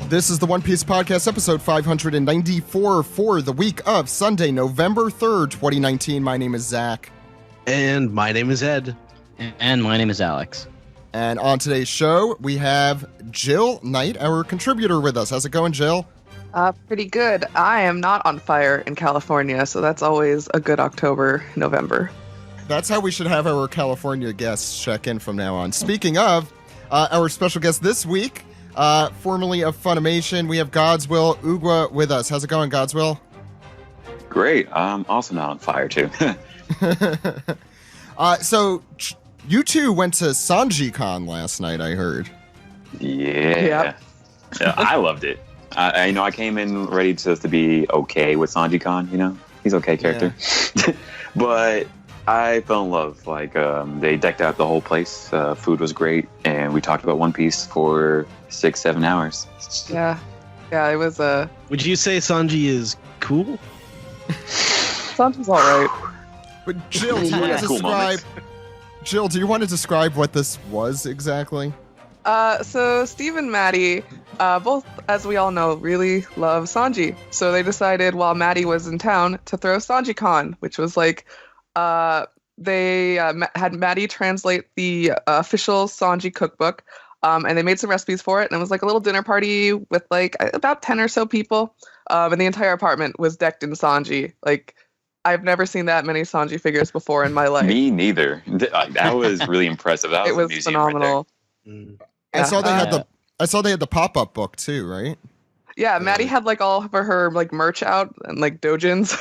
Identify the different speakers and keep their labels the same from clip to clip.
Speaker 1: This is the One Piece Podcast, episode 594 for the week of Sunday, November 3rd, 2019. My name is Zach.
Speaker 2: And my name is Ed.
Speaker 3: And my name is Alex.
Speaker 1: And on today's show, we have Jill Knight, our contributor, with us. How's it going, Jill?
Speaker 4: Pretty good. I am not on fire in California, so that's always a good October, November.
Speaker 1: That's how we should have our California guests check in from now on. Speaking of, our special guest this week, formerly of Funimation, we have Godswill Ugwa with us. How's it going, Godswill?
Speaker 5: Great. I'm also not on fire, too.
Speaker 1: So, you two went to SanjiCon last night, I heard.
Speaker 5: Yeah. Yeah, I loved it. I came in ready to be okay with SanjiCon, He's okay character. Yeah. But I fell in love. They decked out the whole place. Food was great, and we talked about One Piece for 6-7 hours.
Speaker 4: Yeah, it was
Speaker 2: Would you say Sanji is cool?
Speaker 4: Sanji's all right.
Speaker 1: But Jill, do you want to describe what this was exactly?
Speaker 4: So Steve and Maddie, both, as we all know, really love Sanji. So they decided while Maddie was in town to throw SanjiCon, which was they had Maddie translate the official Sanji cookbook, and they made some recipes for it, and it was like a little dinner party with about 10 or so people, and the entire apartment was decked in Sanji. I've never seen that many Sanji figures before in my life.
Speaker 5: Me neither. That was really impressive. That
Speaker 4: it was phenomenal.
Speaker 5: Right.
Speaker 1: I saw they had the pop-up book too, right?
Speaker 4: Yeah, Maddie had all of her merch out and dojins,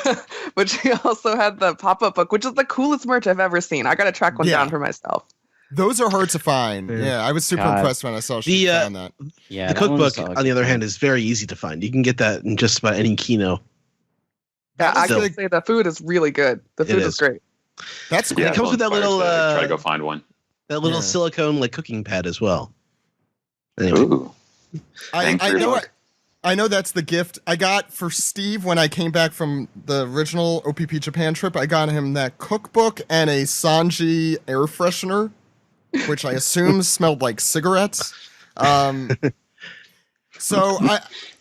Speaker 4: but she also had the pop-up book, which is the coolest merch I've ever seen. I gotta track one down for myself.
Speaker 1: Those are hard to find. Yeah, I was super impressed when I saw she found that.
Speaker 3: Yeah,
Speaker 2: the cookbook, on the other hand, is very easy to find. You can get that in just about any Kino.
Speaker 4: Yeah, I can say the food is really good. The food is great.
Speaker 1: That's cool.
Speaker 2: It comes with that little
Speaker 5: try to go find one.
Speaker 2: That little silicone cooking pad as well. Anyway.
Speaker 5: Ooh.
Speaker 1: I know that's the gift I got for Steve when I came back from the original OPP Japan trip. I got him that cookbook and a Sanji air freshener, which I assume smelled like cigarettes. So,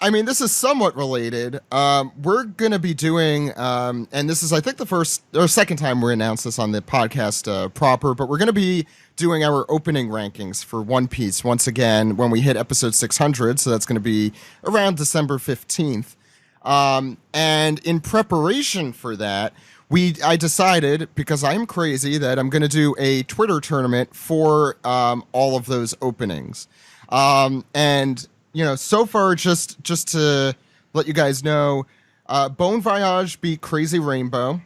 Speaker 1: I mean, this is somewhat related. We're going to be doing, and this is, I think, the first or second time we announced this on the podcast proper, but we're going to be doing our opening rankings for One Piece once again when we hit episode 600. So that's going to be around December 15th. And in preparation for that, I decided, because I'm crazy, that I'm going to do a Twitter tournament for all of those openings. And so far, just to let you guys know, Bon Voyage beat Crazy Rainbow.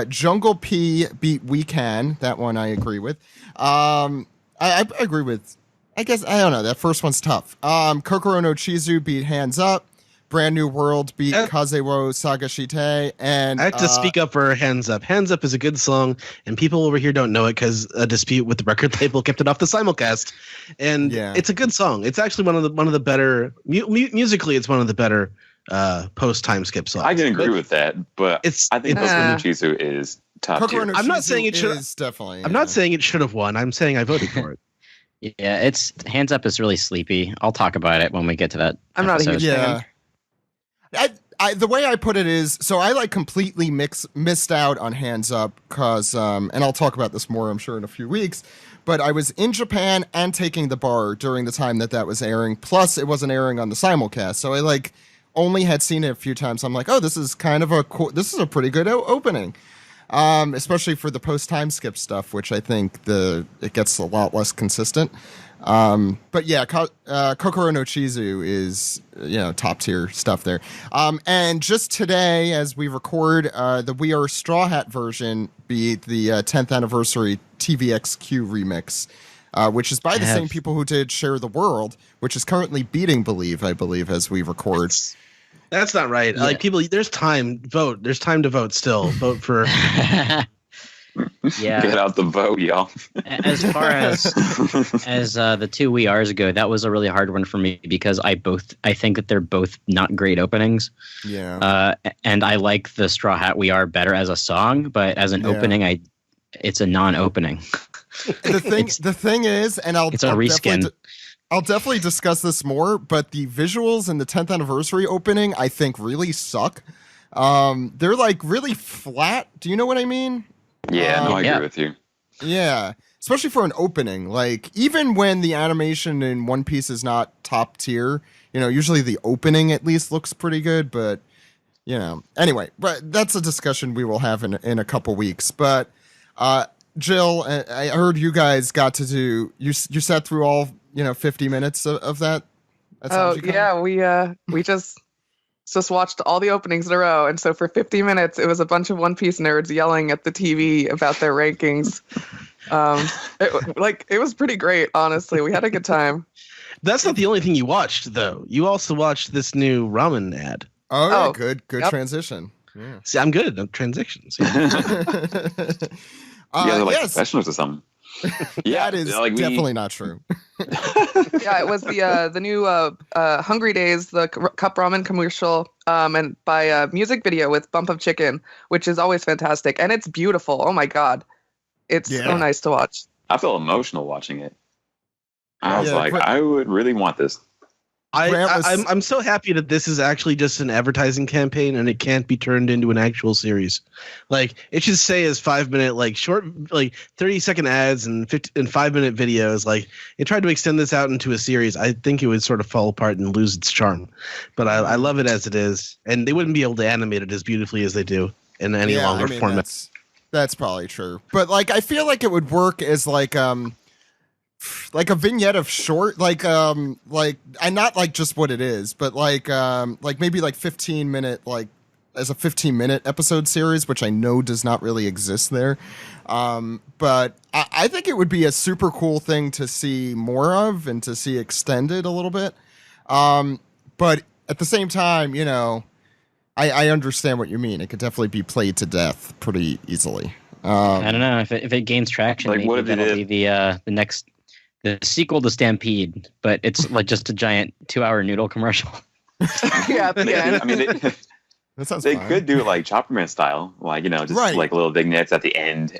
Speaker 1: Jungle P beat We Can. That one I agree with. I agree with, I guess, I don't know. That first one's tough. Kokoro no Chizu beat Hands Up. Brand New World beat Kazewo Sagashite. And
Speaker 2: I have to speak up for Hands Up. Hands Up is a good song, and people over here don't know it because a dispute with the record label kept it off the simulcast. And it's a good song. It's actually one of the better musically. It's one of the better post time skip songs.
Speaker 5: I can agree with that, but I think Kokoro no Chizu is top tier.
Speaker 2: I'm not saying it should.
Speaker 1: Definitely.
Speaker 2: I'm not saying it should have won. I'm saying I voted for it.
Speaker 3: Yeah, it's Hands Up is really sleepy. I'll talk about it when we get to that.
Speaker 4: I'm not a huge fan.
Speaker 1: The way I put it is, so I completely missed out on Hands Up because, and I'll talk about this more, I'm sure, in a few weeks, but I was in Japan and taking the bar during the time that was airing, plus it wasn't airing on the simulcast, so I only had seen it a few times. I'm like, oh, this is kind of this is a pretty good opening, especially for the post-time skip stuff, which I think it gets a lot less consistent. But yeah, Kokoro no Chizu is, top tier stuff there. And just today, as we record, the We Are Straw Hat version beat the 10th anniversary TVXQ remix, which is by the same people who did Share the World, which is currently beating Believe, I believe, as we record.
Speaker 2: That's not right. Yeah. People, there's time. Vote. There's time to vote still. Vote for...
Speaker 3: Yeah,
Speaker 5: get out the vote, y'all.
Speaker 3: As far as the two We Are's go, that was a really hard one for me because I think that they're both not great openings.
Speaker 1: Yeah.
Speaker 3: And I like the Straw Hat We Are better as a song, but as an opening, it's a non-opening.
Speaker 1: The thing is, and I'll
Speaker 3: reskin.
Speaker 1: I'll definitely discuss this more, but the visuals in the 10th anniversary opening, I think, really suck. They're like really flat. Do you know what I mean?
Speaker 5: Yeah, no, I agree with you.
Speaker 1: Yeah, especially for an opening. Like, even when the animation in One Piece is not top tier, usually the opening at least looks pretty good, but, Anyway, but that's a discussion we will have in a couple weeks. But, Jill, I heard you guys got to do, you sat through all, 50 minutes of that?
Speaker 4: Oh, yeah, we just watched all the openings in a row, and so for 50 minutes it was a bunch of One Piece nerds yelling at the TV about their rankings. It was pretty great, honestly. We had a good time.
Speaker 2: That's not the only thing you watched, though. You also watched this new ramen ad.
Speaker 1: Oh, good transition. Yeah.
Speaker 2: See, I'm good at transitions.
Speaker 5: You guys are like professionals or something.
Speaker 1: Yeah, that is definitely not true.
Speaker 4: Yeah, it was the new Hungry Days, the cup ramen commercial, and by a music video with Bump of Chicken, which is always fantastic, and it's beautiful. Oh my god, it's so nice to watch.
Speaker 5: I feel emotional watching it. I was I would really want this.
Speaker 2: I'm so happy that this is actually just an advertising campaign and it can't be turned into an actual series. Like, it should say as 5-minute, short, 30-second ads and 5-minute videos. Like, it tried to extend this out into a series. I think it would sort of fall apart and lose its charm. But I love it as it is, and they wouldn't be able to animate it as beautifully as they do in any longer format.
Speaker 1: That's probably true. But I feel like it would work as like a vignette of short, and not just what it is, but maybe 15-minute, as a 15-minute episode series, which I know does not really exist there. But I think it would be a super cool thing to see more of and to see extended a little bit. But at the same time, I understand what you mean. It could definitely be played to death pretty easily.
Speaker 3: I don't know if it gains traction. Maybe that'll be the sequel to Stampede, but it's just a giant 2-hour noodle commercial.
Speaker 4: Yeah, at the end.
Speaker 5: I mean,
Speaker 1: that sounds
Speaker 5: they
Speaker 1: fine.
Speaker 5: could do Chopperman style, just little vignettes at the end.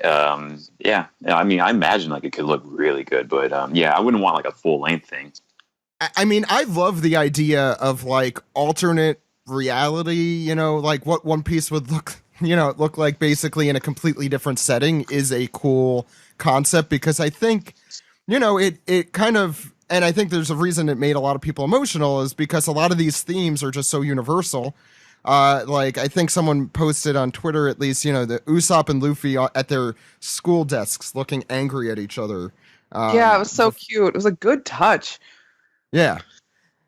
Speaker 5: Yeah. I mean, I imagine it could look really good, but I wouldn't want a full length thing.
Speaker 1: I mean, I love the idea of alternate reality. What One Piece would look like basically in a completely different setting is a cool concept, because I think. It kind of, and I think there's a reason it made a lot of people emotional, is because a lot of these themes are just so universal. I think someone posted on Twitter, at least, the Usopp and Luffy at their school desks looking angry at each other.
Speaker 4: Yeah, it was so cute. It was a good touch.
Speaker 1: Yeah.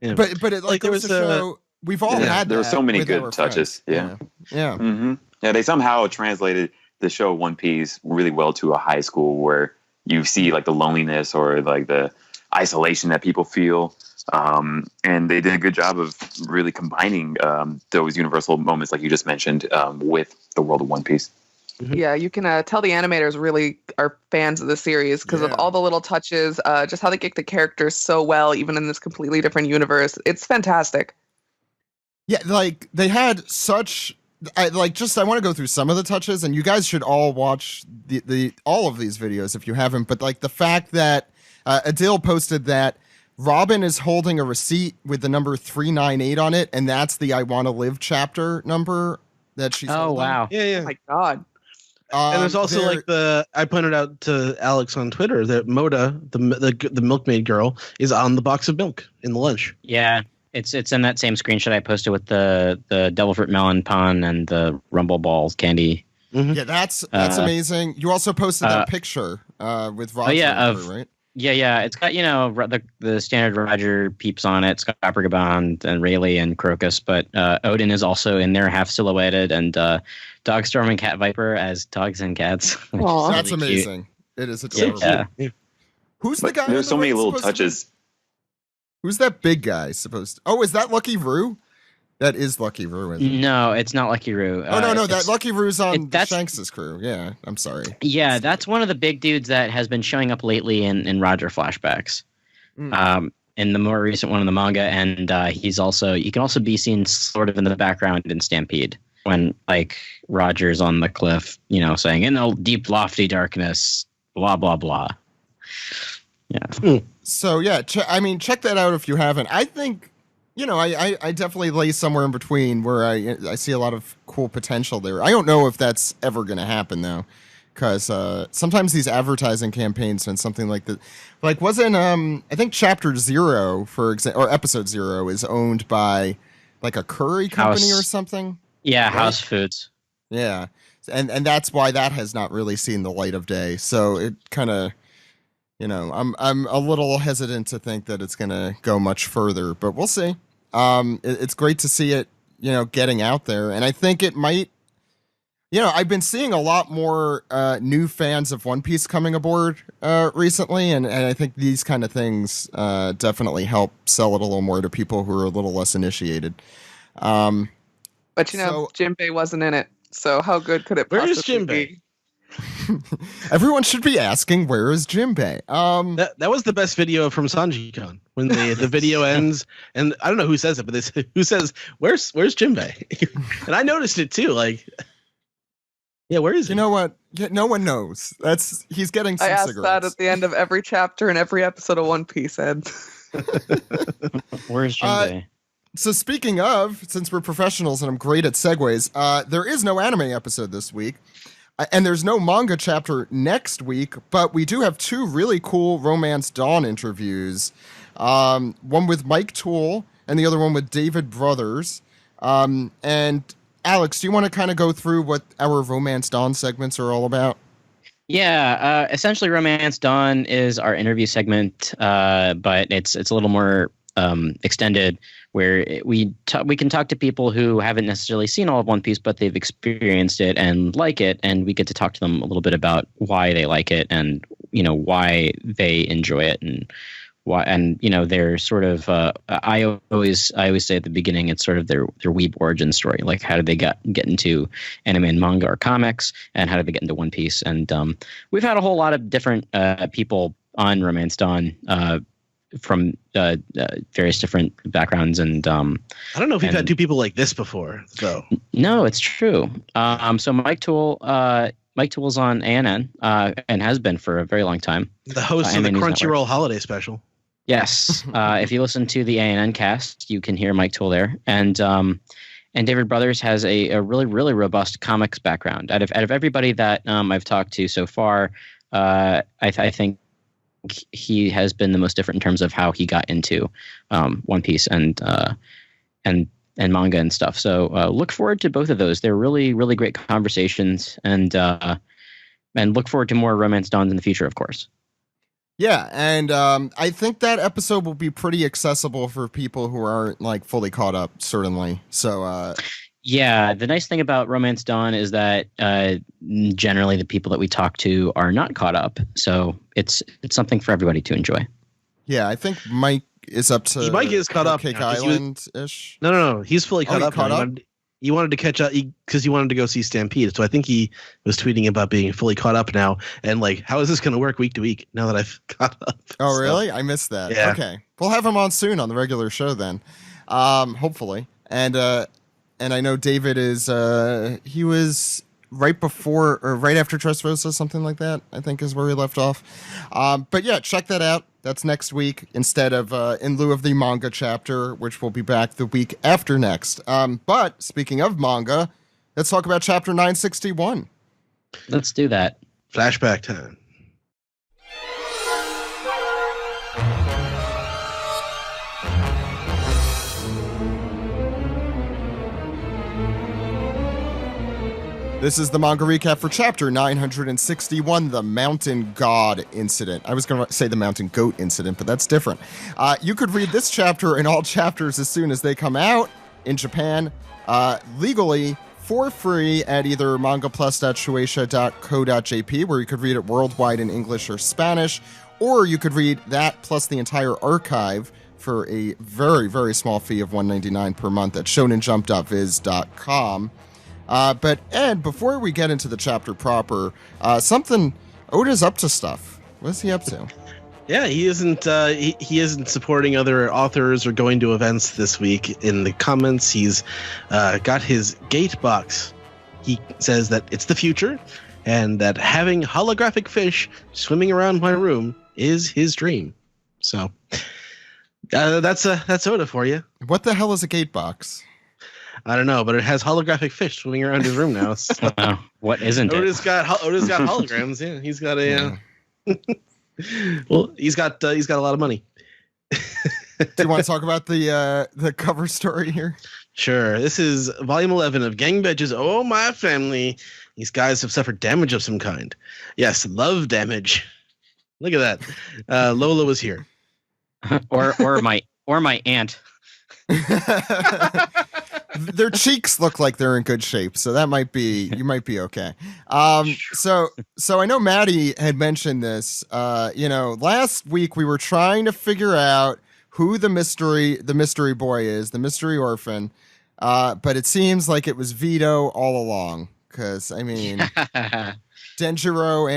Speaker 1: But it goes to show we've all had
Speaker 5: there were
Speaker 1: that
Speaker 5: so many
Speaker 1: with
Speaker 5: good
Speaker 1: our
Speaker 5: touches.
Speaker 1: friends. Yeah.
Speaker 5: Mm-hmm. Yeah, they somehow translated the show One Piece really well to a high school where you see the loneliness or the isolation that people feel. And they did a good job of really combining those universal moments, like you just mentioned, with the world of One Piece.
Speaker 4: Yeah, you can tell the animators really are fans of the series because of all the little touches, just how they get the characters so well, even in this completely different universe. It's fantastic.
Speaker 1: Yeah, they had such... I want to go through some of the touches, and you guys should all watch the all of these videos if you haven't. But the fact that Adil posted that Robin is holding a receipt with the number 398 on it, and that's the I Want to Live chapter number that she's.
Speaker 3: Oh, wow!
Speaker 2: Yeah.
Speaker 4: Oh my god!
Speaker 2: And there's also I pointed out to Alex on Twitter that Moda, the milkmaid girl, is on the box of milk in the lunch.
Speaker 3: Yeah. It's in that same screenshot I posted with the Devil Fruit Melon Pun and the Rumble Balls candy.
Speaker 1: Mm-hmm. Yeah, that's amazing. You also posted that picture with Roger, right?
Speaker 3: Yeah. It's got the standard Roger peeps on it. It's got Abragabond and Rayleigh and Crocus, but Odin is also in there, half silhouetted, and Dogstorm and Cat Viper as dogs and cats.
Speaker 1: That's
Speaker 3: really
Speaker 1: amazing.
Speaker 3: Cute.
Speaker 1: It is adorable. Yeah. Who's the guy?
Speaker 5: There's so many little touches.
Speaker 1: Who's that big guy supposed to... Oh, is that Lucky Roo? That is Lucky Roo, isn't it?
Speaker 3: No, it's not Lucky Roo.
Speaker 1: No. That Lucky Roo's on Shanks' crew. Yeah, I'm sorry.
Speaker 3: Yeah, that's one of the big dudes that has been showing up lately in Roger flashbacks. In the more recent one in the manga, and he's also... You can also be seen sort of in the background in Stampede when, Roger's on the cliff, saying, in the deep, lofty darkness, blah, blah, blah. Yeah.
Speaker 1: So yeah, check that out if you haven't. I think, I definitely lay somewhere in between where I see a lot of cool potential there. I don't know if that's ever going to happen though, because sometimes these advertising campaigns and something like that, like wasn't I think Chapter 0 for example, or Episode 0 is owned by like a curry company or something.
Speaker 3: Yeah,
Speaker 1: right?
Speaker 3: House Foods.
Speaker 1: Yeah, and that's why that has not really seen the light of day. So it kind of. I'm a little hesitant to think that it's going to go much further, but we'll see. It's great to see it, getting out there. And I think it might, I've been seeing a lot more new fans of One Piece coming aboard recently. And I think these kind of things definitely help sell it a little more to people who are a little less initiated.
Speaker 4: But, Jinbei wasn't in it. So how good could it possibly be?
Speaker 1: Everyone should be asking, where is Jinbei?
Speaker 2: That was the best video from Sanji-Con when the video ends, and I don't know who says it, but they say, who says where's Jinbei? And I noticed it too. Like, yeah, where is he?
Speaker 1: You know what? Yeah, no one knows. He's getting some cigarettes. I asked
Speaker 4: that at the end of every chapter in every episode of One Piece, Ed.
Speaker 3: Where's Jinbei?
Speaker 1: So speaking of, since we're professionals and I'm great at segues, there is no anime episode this week. And there's no manga chapter next week, but we do have 2 really cool Romance Dawn interviews. One with Mike Toole and the other one with David Brothers. And Alex, do you want to kind of go through what our Romance Dawn segments are all about?
Speaker 3: Yeah, essentially Romance Dawn is our interview segment, but it's a little more extended, where we can talk to people who haven't necessarily seen all of One Piece, but they've experienced it and like it, and we get to talk to them a little bit about why they like it and why they enjoy it and why, and they're sort of I always say at the beginning it's sort of their weeb origin story, like how did they get into anime and manga or comics, and how did they get into One Piece, and we've had a whole lot of different people on Romance Dawn from various different backgrounds, and I
Speaker 2: don't know if we've had 2 people like this before, though.
Speaker 3: No, it's true. So Mike Toole is on ANN and has been for a very long time.
Speaker 2: The host of the Crunchyroll Holiday Special.
Speaker 3: Yes, if you listen to the ANN cast, you can hear Mike Toole there, and David Brothers has a really, really robust comics background. Out of everybody that I've talked to so far, I think he has been the most different in terms of how he got into One Piece and manga and stuff. So look forward to both of those. They're really, really great conversations, and look forward to more Romance Dawns in the future, of course.
Speaker 1: Yeah, and I think that episode will be pretty accessible for people who aren't like fully caught up, certainly. So
Speaker 3: yeah, the nice thing about Romance Dawn is that generally the people that we talk to are not caught up, so it's something for everybody to enjoy.
Speaker 1: Yeah, I think Mike is up to.
Speaker 2: Mike is caught up.
Speaker 1: Cake Island ish.
Speaker 2: No, he's fully caught up.
Speaker 1: Caught up?
Speaker 2: He wanted to catch up because he wanted to go see Stampede. So I think he was tweeting about being fully caught up now, and like, how is this going to work week to week now that I've caught up?
Speaker 1: Oh, really? I missed that.
Speaker 2: Yeah.
Speaker 1: Okay, we'll have him on soon on the regular show then, hopefully. And I know David is he was right before or right after Dressrosa, something like that, I think is where we left off. But yeah, check that out. That's next week instead of in lieu of the manga chapter, which will be back the week after next. But speaking of manga, let's talk about chapter 961.
Speaker 3: Let's do that.
Speaker 2: Flashback time.
Speaker 1: This is the manga recap for chapter 961, the Mountain God Incident. I was going to say the Mountain Goat Incident, but that's different. You could read this chapter and all chapters as soon as they come out in Japan, legally for free at either mangaplus.shueisha.co.jp, where you could read it worldwide in English or Spanish, or you could read that plus the entire archive for a very, very small fee of $1.99 per month at shonenjump.viz.com. But Ed, before we get into the chapter proper, Oda's up to stuff. What's he up to?
Speaker 2: Yeah, he isn't supporting other authors or going to events this week. In the comments, he's got his gate box. He says that it's the future and that having holographic fish swimming around my room is his dream. So that's Oda for you.
Speaker 1: What the hell is a gate box?
Speaker 2: I don't know, but it has holographic fish swimming around his room now. So.
Speaker 3: What isn't
Speaker 2: Oda's
Speaker 3: it?
Speaker 2: got holograms. Yeah, he's got a. Well, he's got a lot of money.
Speaker 1: Do you want to talk about the cover story here?
Speaker 2: Sure. This is volume 11 of Gang Badges. Oh, my family. These guys have suffered damage of some kind. Yes, love damage. Look at that. Lola was here.
Speaker 3: or my aunt.
Speaker 1: Their cheeks look like they're in good shape, so you might be okay. So I know Maddie had mentioned this. Last week we were trying to figure out who the mystery boy is, the mystery orphan. But it seems like it was Vito all along. Because I mean, Denjiro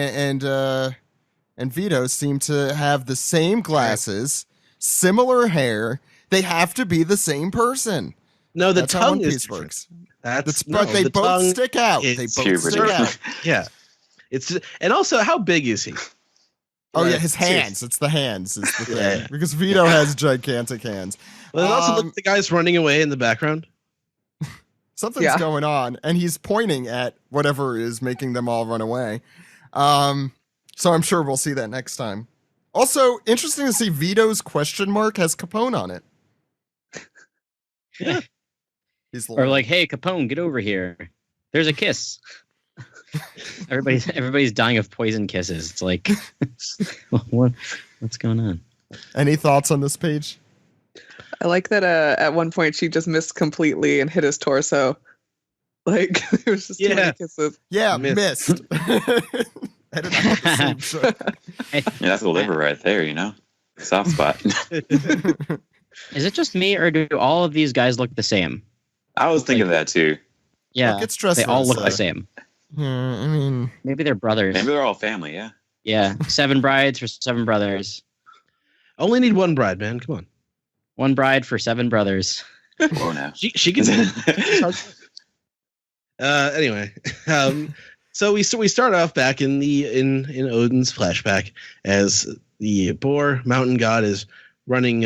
Speaker 1: and Vito seem to have the same glasses, similar hair. They have to be the same person.
Speaker 2: No, the
Speaker 1: That's how
Speaker 2: tongue
Speaker 1: One
Speaker 2: is
Speaker 1: Piece
Speaker 2: different.
Speaker 1: works.
Speaker 2: But
Speaker 1: they both stick out. They both stick out.
Speaker 2: Yeah. And also, how big is he?
Speaker 1: Oh yeah, his hands. It's the hands. It's the thing. Because Vito has gigantic hands.
Speaker 2: Well, and also look at the guys running away in the background.
Speaker 1: Something's going on, and he's pointing at whatever is making them all run away. So I'm sure we'll see that next time. Also, interesting to see Vito's question mark has Capone on it.
Speaker 2: Yeah.
Speaker 3: Or like, hey, Capone, get over here. There's a kiss. Everybody's dying of poison kisses. It's like, what's going on?
Speaker 1: Any thoughts on this page?
Speaker 4: I like that at one point she just missed completely and hit his torso. Like, it was just too many kisses.
Speaker 1: Yeah, missed. I did not have the same shot.
Speaker 5: Yeah, that's the liver right there, soft spot.
Speaker 3: Is it just me, or do all of these guys look the same?
Speaker 5: I was thinking that too.
Speaker 3: Yeah, they all look the same.
Speaker 1: I mean,
Speaker 3: maybe they're brothers.
Speaker 5: Maybe they're all family. Yeah.
Speaker 3: Yeah, 7 brides for 7 brothers.
Speaker 2: Only need one bride, man. Come on.
Speaker 3: 1 bride for 7 brothers.
Speaker 5: Whoa, now.
Speaker 2: She can. Anyway, so we start off back in Odin's flashback as the boar mountain god is running,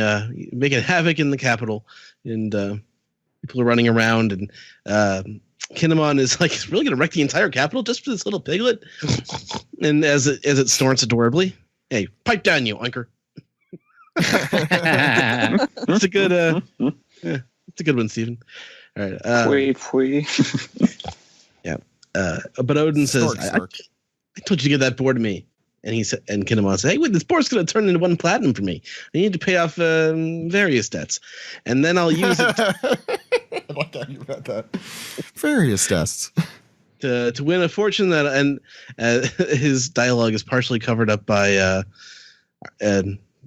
Speaker 2: making havoc in the capital, and people are running around, and Kinemon is like, he's really going to wreck the entire capital just for this little piglet. And as it snorts adorably, hey, pipe down, you oinker. It's a good, it's a good one, Steven. All right. Yeah. But Odin says, I told you to give that boar to me. And Kinemon said, hey, wait, this boar's going to turn into 1 platinum for me. I need to pay off various debts. And then I'll use it.
Speaker 1: I like how you read that. Various debts.
Speaker 2: To win a fortune and his dialogue is partially covered up by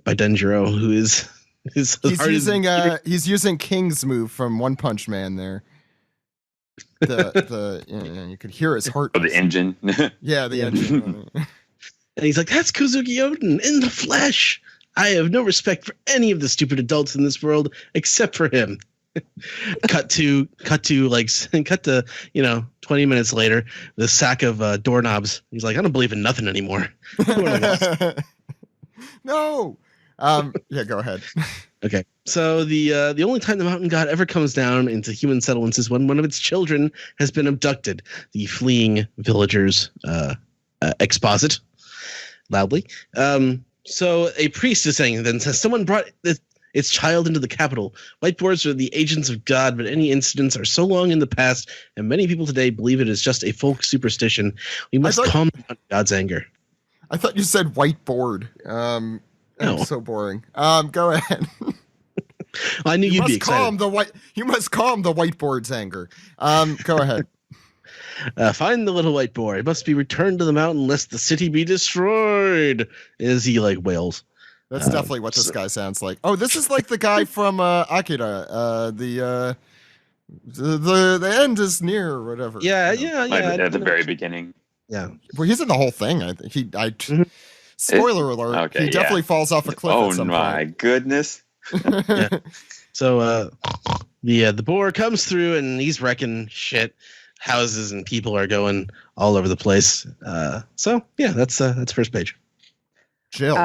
Speaker 2: Denjiro, who is he's using King's move from One Punch Man there. You could hear his heart.
Speaker 5: Oh, the engine.
Speaker 1: Yeah, the engine.
Speaker 2: And he's like, that's Kozuki Odin in the flesh. I have no respect for any of the stupid adults in this world except for him. cut to 20 minutes later, the sack of doorknobs. He's like, I don't believe in nothing anymore.
Speaker 1: No. Yeah, go ahead.
Speaker 2: Okay. So the only time the mountain god ever comes down into human settlements is when one of its children has been abducted. The fleeing villagers exposit loudly. So a priest is saying, then says, someone brought its child into the capital. White boars are the agents of God, but any incidents are so long in the past, and many people today believe it is just a folk superstition. We must calm down God's anger.
Speaker 1: I thought you said whiteboard.
Speaker 2: No.
Speaker 1: So boring. Go ahead.
Speaker 2: I knew you'd be excited.
Speaker 1: You must calm the whiteboard's anger. Go ahead.
Speaker 2: Find the little white boar. It must be returned to the mountain lest the city be destroyed. As he wails.
Speaker 1: That's definitely what this guy sounds like. Oh, this is like the guy from Akira. The end is near or whatever.
Speaker 2: Yeah.
Speaker 5: At the very beginning.
Speaker 2: Yeah.
Speaker 1: Well, he's in the whole thing. I think spoiler alert.
Speaker 5: Okay,
Speaker 1: he definitely falls off a cliff.
Speaker 5: Oh
Speaker 1: at some
Speaker 5: my
Speaker 1: point.
Speaker 5: goodness.
Speaker 2: Yeah. So the boar comes through and he's wrecking shit. Houses and people are going all over the place. So yeah, that's first page.
Speaker 1: Jill.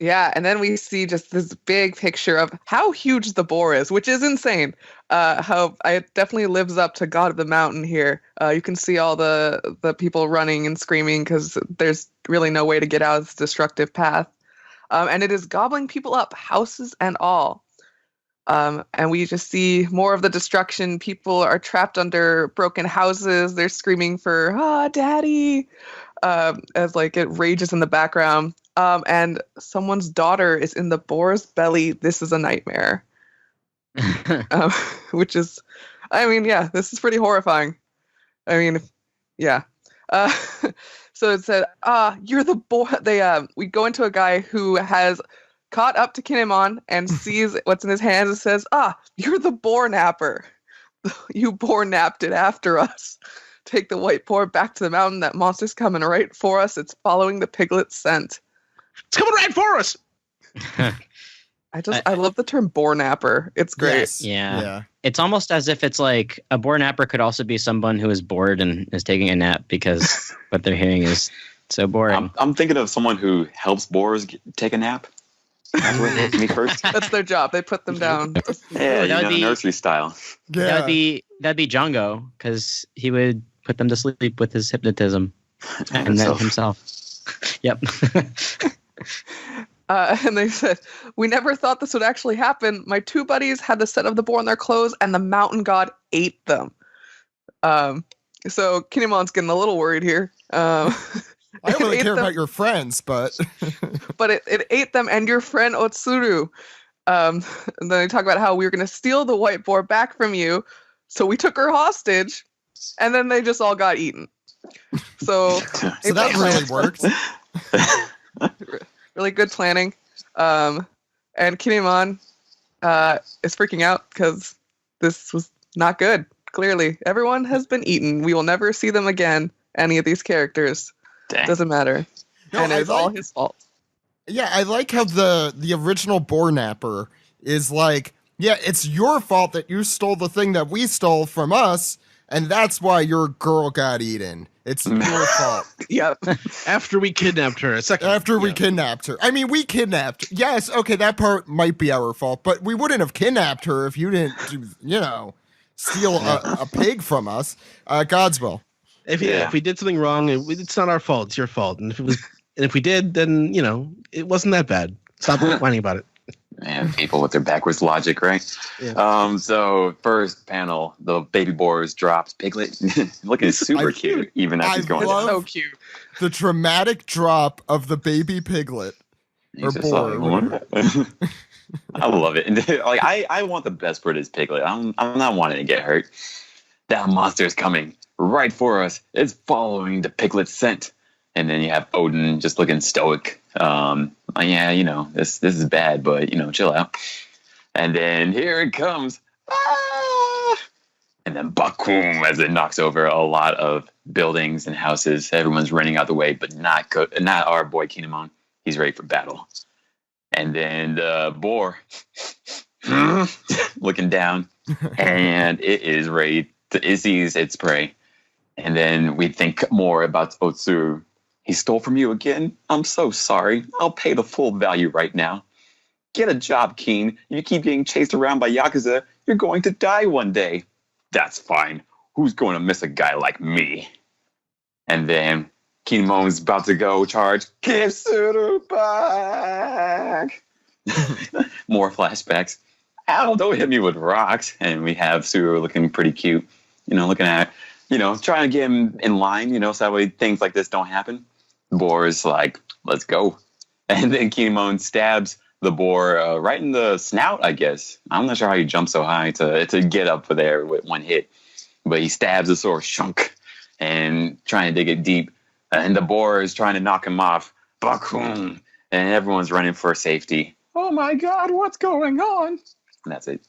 Speaker 4: Yeah, and then we see just this big picture of how huge the boar is, which is insane. How it definitely lives up to God of the Mountain here. You can see all the people running and screaming because there's really no way to get out of this destructive path. And it is gobbling people up, houses and all. And we just see more of the destruction. People are trapped under broken houses. They're screaming for, daddy, as like it rages in the background. And someone's daughter is in the boar's belly. This is a nightmare. Which is, I mean, yeah, this is pretty horrifying. I mean, yeah. So it said, you're the boar. We go into a guy who has caught up to Kinemon and sees what's in his hands and says, you're the boar napper. You boar napped it after us. Take the white boar back to the mountain. That monster's coming right for us. It's following the piglet's scent.
Speaker 2: It's coming right for us.
Speaker 4: I love the term boar napper. It's great.
Speaker 1: Yes.
Speaker 3: Yeah. It's almost as if it's like a boar napper could also be someone who is bored and is taking a nap because what they're hearing is so boring.
Speaker 5: I'm thinking of someone who helps boars take a nap. That's what hit me first.
Speaker 4: That's their job. They put them down.
Speaker 5: Yeah, nursery style.
Speaker 1: Yeah.
Speaker 3: That'd be Django because he would put them to sleep with his hypnotism and then himself. Yep.
Speaker 4: And they said, we never thought this would actually happen. My two buddies had the set of the boar on their clothes, and the mountain god ate them. So Kinemon's getting a little worried here.
Speaker 1: I don't really care about your friends, but
Speaker 4: but it ate them and your friend Otsuru. And then they talk about how we were going to steal the white boar back from you, so we took her hostage, and then they just all got eaten. So
Speaker 1: that really worked.
Speaker 4: Really good planning. And Kinemon is freaking out because this was not good. Clearly, everyone has been eaten. We will never see them again, any of these characters.
Speaker 5: Dang.
Speaker 4: Doesn't matter.
Speaker 1: No,
Speaker 4: and it's all his fault.
Speaker 1: Yeah, I like how the original boar napper is like, yeah, it's your fault that you stole the thing that we stole from us, and that's why your girl got eaten. It's your fault.
Speaker 4: Yep.
Speaker 2: After we kidnapped her.
Speaker 1: We kidnapped her. I mean, we kidnapped. Yes, okay, that part might be our fault, but we wouldn't have kidnapped her if you didn't, steal a pig from us. God's will.
Speaker 2: If we did something wrong, it's not our fault. It's your fault. And if we did, then it wasn't that bad. Stop whining about it.
Speaker 5: Man, people with their backwards logic, right?
Speaker 2: Yeah.
Speaker 5: So first panel, the baby boars drops Piglet, looking super cute, even as he's going down.
Speaker 4: So cute.
Speaker 1: The dramatic drop of the baby piglet.
Speaker 5: He's
Speaker 1: or
Speaker 5: just
Speaker 1: boar.
Speaker 5: like, I love it. And like I want the best for this Piglet. I'm not wanting to get hurt. That monster is coming right for us. It's following the Piglet's scent. And then you have Odin just looking stoic. This is bad, but chill out. And then here it comes. And then bakum as it knocks over a lot of buildings and houses. Everyone's running out the way, but not our boy Kinemon. He's ready for battle. And then the boar looking down, and it is ready. It sees its prey. And then we think more about Otsuru. He stole from you again? I'm so sorry. I'll pay the full value right now. Get a job, Keen. If you keep getting chased around by Yakuza, you're going to die one day. That's fine. Who's going to miss a guy like me? And then Kinemon's about to go charge. Give Suru back. More flashbacks. Ow, don't hit me with rocks. And we have Suru looking pretty cute. Looking at, trying to get him in line, so that way things like this don't happen. Boar is like, let's go. And then Kinemon stabs the boar right in the snout, I guess. I'm not sure how you jump so high to get up for there with one hit. But he stabs the sword shunk and trying to dig it deep. And the boar is trying to knock him off. Bakum! And everyone's running for safety. Oh my God, what's going on? And that's it.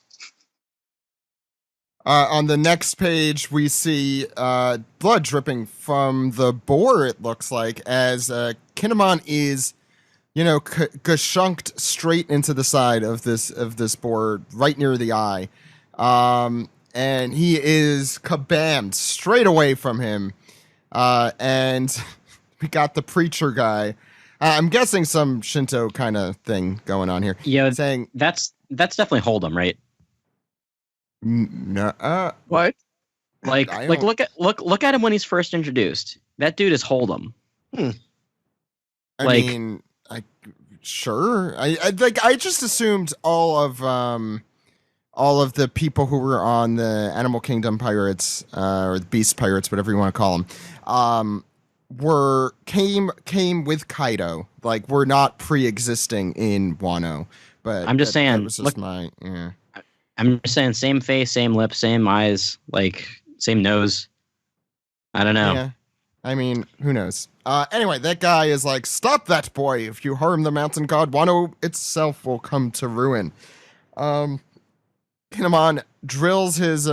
Speaker 1: On the next page, we see blood dripping from the boar, it looks like, as Kinemon is, geshunked straight into the side of this boar, right near the eye. And he is kabammed straight away from him. And we got the preacher guy I'm guessing some Shinto kind of thing going on here.
Speaker 3: Yeah,
Speaker 1: saying
Speaker 3: that's definitely Hold'em, right?
Speaker 1: No,
Speaker 4: What?
Speaker 3: Like look at him when he's first introduced. That dude is Hold'em.
Speaker 1: I
Speaker 3: Like-
Speaker 1: mean, sure. I just assumed all of the people who were on the Animal Kingdom pirates or the Beast pirates, whatever you want to call them, came with Kaido. Like, were not pre-existing in Wano. But
Speaker 3: I'm just saying,
Speaker 1: that was just
Speaker 3: look-
Speaker 1: yeah.
Speaker 3: I'm just saying, same face, same lips, same eyes, like same nose. I don't know.
Speaker 1: Yeah. I mean, who knows? Anyway, that guy is like, stop that boy. If you harm the mountain god, Wano itself will come to ruin. Kinemon drills his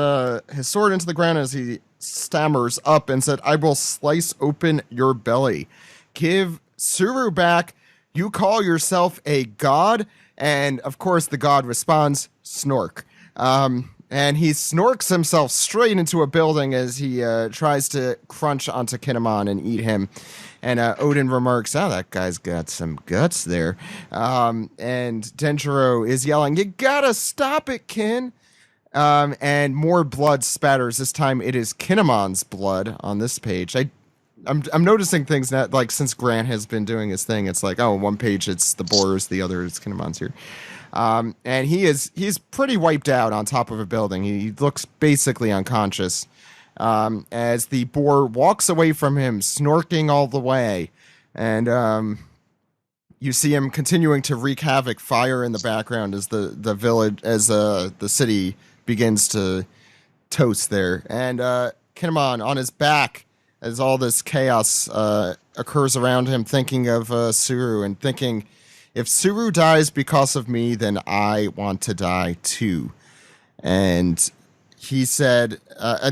Speaker 1: sword into the ground as he stammers up and said, I will slice open your belly. Give Suru back. You call yourself a god? And of course, the god responds, snork. And he snorks himself straight into a building as he tries to crunch onto Kinemon and eat him. And Odin remarks, oh, that guy's got some guts there. And Denjiro is yelling, you gotta stop it, Kin. And more blood spatters. This time it is Kinemon's blood on this page. I'm noticing things that, like, since Grant has been doing his thing, it's like, oh, one page it's the Boars, the other is Kinemon's here. And he's pretty wiped out on top of a building. He looks basically unconscious. As the boar walks away from him, snorking all the way. And you see him continuing to wreak havoc, fire in the background as the village, as the city begins to toast there. And Kinemon on his back as all this chaos occurs around him, thinking of Suru and thinking, if Suru dies because of me, then I want to die too. And he said,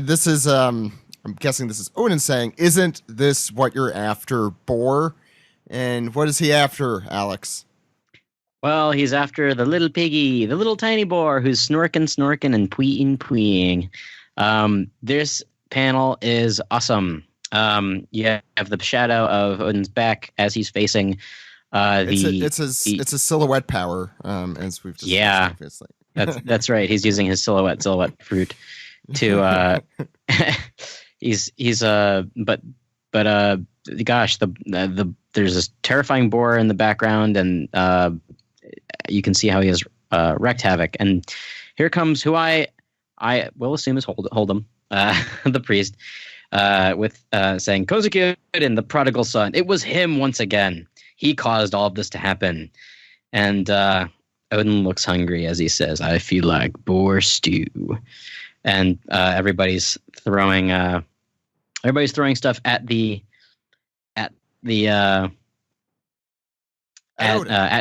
Speaker 1: this is, I'm guessing this is Odin saying, isn't this what you're after, boar? And what is he after, Alex?
Speaker 3: Well, he's after the little piggy, the little tiny boar who's snorking and pweeing. This panel is awesome. You have the shadow of Odin's back as he's facing it's a silhouette power, as we've discussed previously. That's right. He's using his silhouette fruit to gosh, there's this terrifying boar in the background, and you can see how he has wreaked havoc. And here comes who I will assume is Hold'em, the priest, with saying, Kozuki and the prodigal son. It was him once again. He caused all of this to happen. And Odin looks hungry as he says, I feel like boar stew. And everybody's throwing stuff at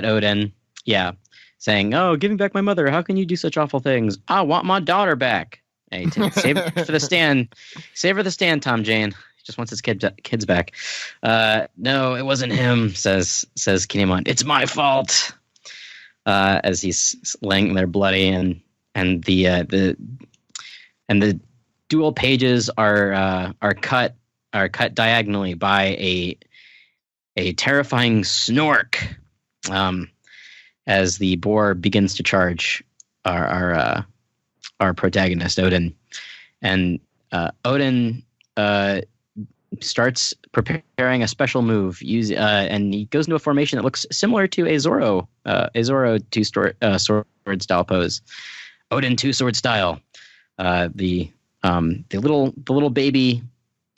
Speaker 3: Odin. Yeah. Saying, oh, give me back my mother. How can you do such awful things? I want my daughter back. Hey, save it for the stand. Save her the stand, Tom Jane. He just wants his kids back. No, it wasn't him, says Kinemon. It's my fault. As he's laying there bloody, and the dual pages are cut diagonally by a terrifying snork. As the boar begins to charge our protagonist Odin, and Odin starts preparing a special move. And he goes into a formation that looks similar to a Zoro two-sword style pose. Odin two-sword style. The little baby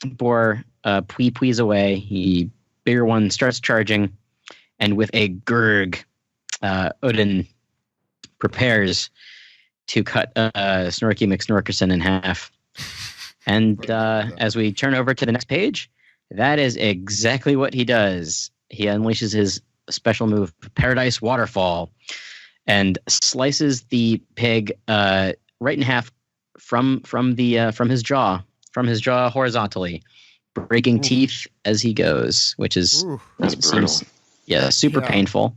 Speaker 3: boar pwees away. The bigger one starts charging, and with a gurg, Odin prepares to cut Snorky McSnorkerson in half. And as we turn over to the next page, that is exactly what he does. He unleashes his special move, Paradise Waterfall, and slices the pig right in half from his jaw horizontally, breaking teeth as he goes, which is
Speaker 5: That's brutal.
Speaker 3: super painful.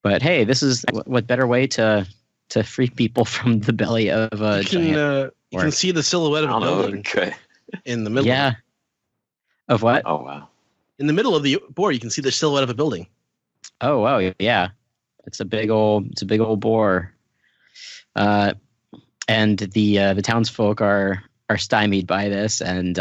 Speaker 3: But hey, this is what better way to free people from the belly of a giant.
Speaker 2: You can see the silhouette of a building in the middle.
Speaker 3: Yeah. Of what?
Speaker 5: Oh wow.
Speaker 2: in the middle of the board, you can see the silhouette of a building.
Speaker 3: Oh wow, yeah, it's a big old boar, and the townsfolk are stymied by this, and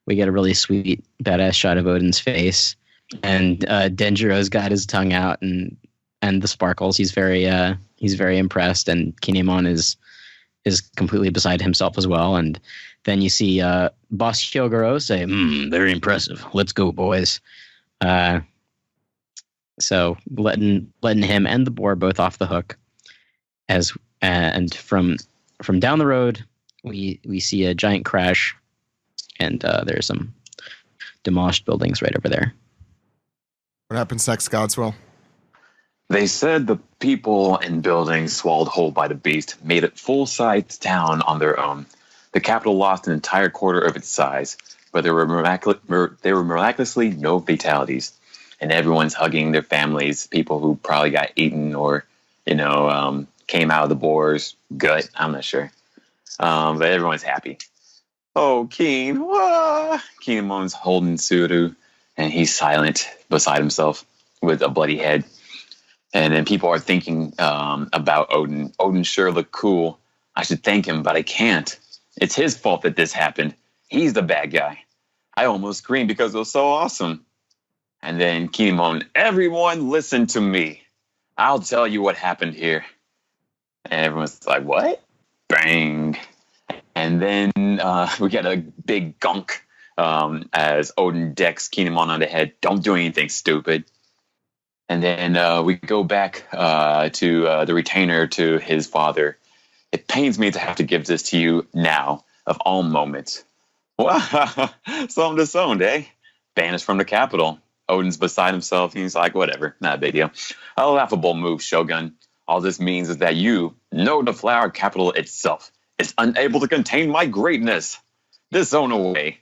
Speaker 3: we get a really sweet, badass shot of Odin's face, and Denjiro's got his tongue out, and the sparkles. He's very impressed, and Kinemon is completely beside himself as well. And then you see Boss Hyogoro say, very impressive. Let's go, boys. So letting him and the boar both off the hook. And from down the road, we see a giant crash, and there's some demolished buildings right over there.
Speaker 1: What happens next, Godswell?
Speaker 5: They said the people and buildings swallowed whole by the beast made it full-size town on their own. The capital lost an entire quarter of its size, but there were miraculously no fatalities. And everyone's hugging their families, people who probably got eaten or, came out of the boar's gut. I'm not sure. But everyone's happy. Oh, Keen. Kinemon's holding Tsuru, and he's silent beside himself with a bloody head. And then people are thinking about Odin. Odin sure looked cool. I should thank him, but I can't. It's his fault that this happened. He's the bad guy. I almost screamed because it was so awesome. And then Kinemon, everyone listen to me. I'll tell you what happened here. And everyone's like, what? Bang. And then we get a big gunk as Odin decks Kinemon on the head. Don't do anything stupid. And then we go back to the retainer to his father. It pains me to have to give this to you now, of all moments. Wow, something disowned, eh? Banished from the capital. Odin's beside himself. He's like, whatever, not a big deal. A laughable move, Shogun. All this means is that you know the flower capital itself is unable to contain my greatness. Disown away.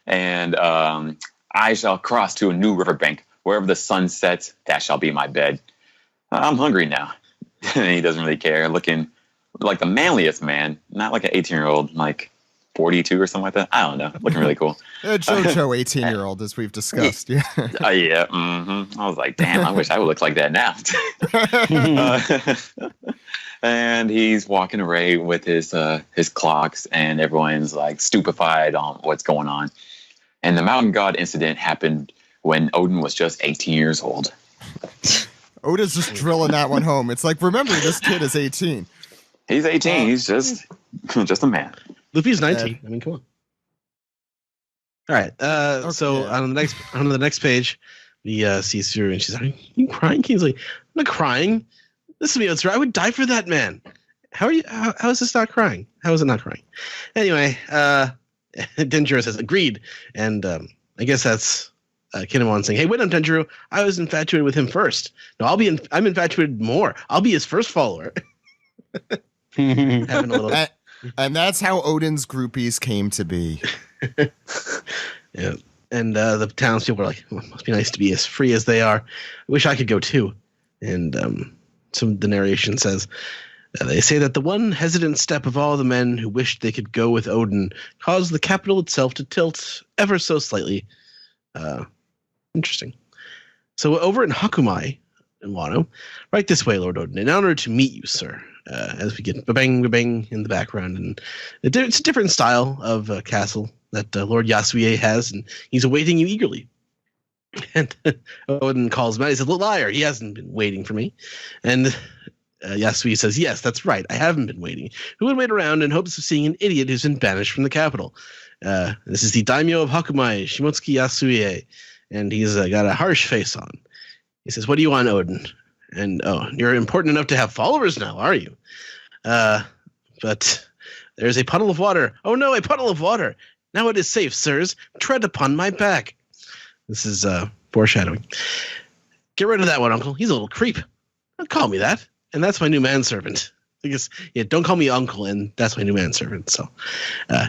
Speaker 5: And I shall cross to a new riverbank. Wherever the sun sets, that shall be my bed. I'm hungry now. He doesn't really care. Looking like the manliest man, not like an 18-year-old, like 42 or something like that. I don't know. Looking really cool.
Speaker 1: JoJo 18-year-old, as we've discussed. Yeah.
Speaker 5: Yeah. Mm-hmm. I was like, damn, I wish I would look like that now. And he's walking away with his clocks, and everyone's like stupefied on what's going on. And the Mountain God incident happened when Odin was just 18 years old.
Speaker 1: Oda's just drilling that one home. It's like, remember, this kid is 18.
Speaker 5: He's 18. He's just a man.
Speaker 2: Luffy's 19. I mean, come on. All right. Okay. So on the next page, we see Tsuru, and she's like, "Are you crying?" He's like, "I'm not crying. Listen to me, Tsuru. I would die for that man. How are you? How is this not crying? How is it not crying?" Anyway, Denjiro says, "Agreed," and I guess that's Kinemon saying, "Hey, wait up, Denjiro. I was infatuated with him first. No, I'm infatuated more. I'll be his first follower." Having a little.
Speaker 1: And that's how Odin's groupies came to be.
Speaker 2: Yeah. And the townspeople are like, well, it must be nice to be as free as they are. I wish I could go too. And the narration says, they say that the one hesitant step of all the men who wished they could go with Odin caused the capital itself to tilt ever so slightly. Interesting. So over in Hakumai in Wano, right this way, Lord Odin, in honor to meet you, sir. As we get ba-bang, ba-bang in the background. And it's a different style of castle that Lord Yasue has, and he's awaiting you eagerly. And Odin calls him out. He says, "Liar, he hasn't been waiting for me." And Yasue says, "Yes, that's right. I haven't been waiting. Who would wait around in hopes of seeing an idiot who's been banished from the capital?" This is the daimyo of Hakumai, Shimotsuki Yasue, and he's got a harsh face on. He says, "What do you want, Odin?" And, you're important enough to have followers now, are you? But there's a puddle of water. Oh, no, a puddle of water. Now it is safe, sirs. Tread upon my back. This is foreshadowing. Get rid of that one, uncle. He's a little creep. Don't call me that. And that's my new manservant. I guess, yeah, don't call me uncle, and that's my new manservant. So,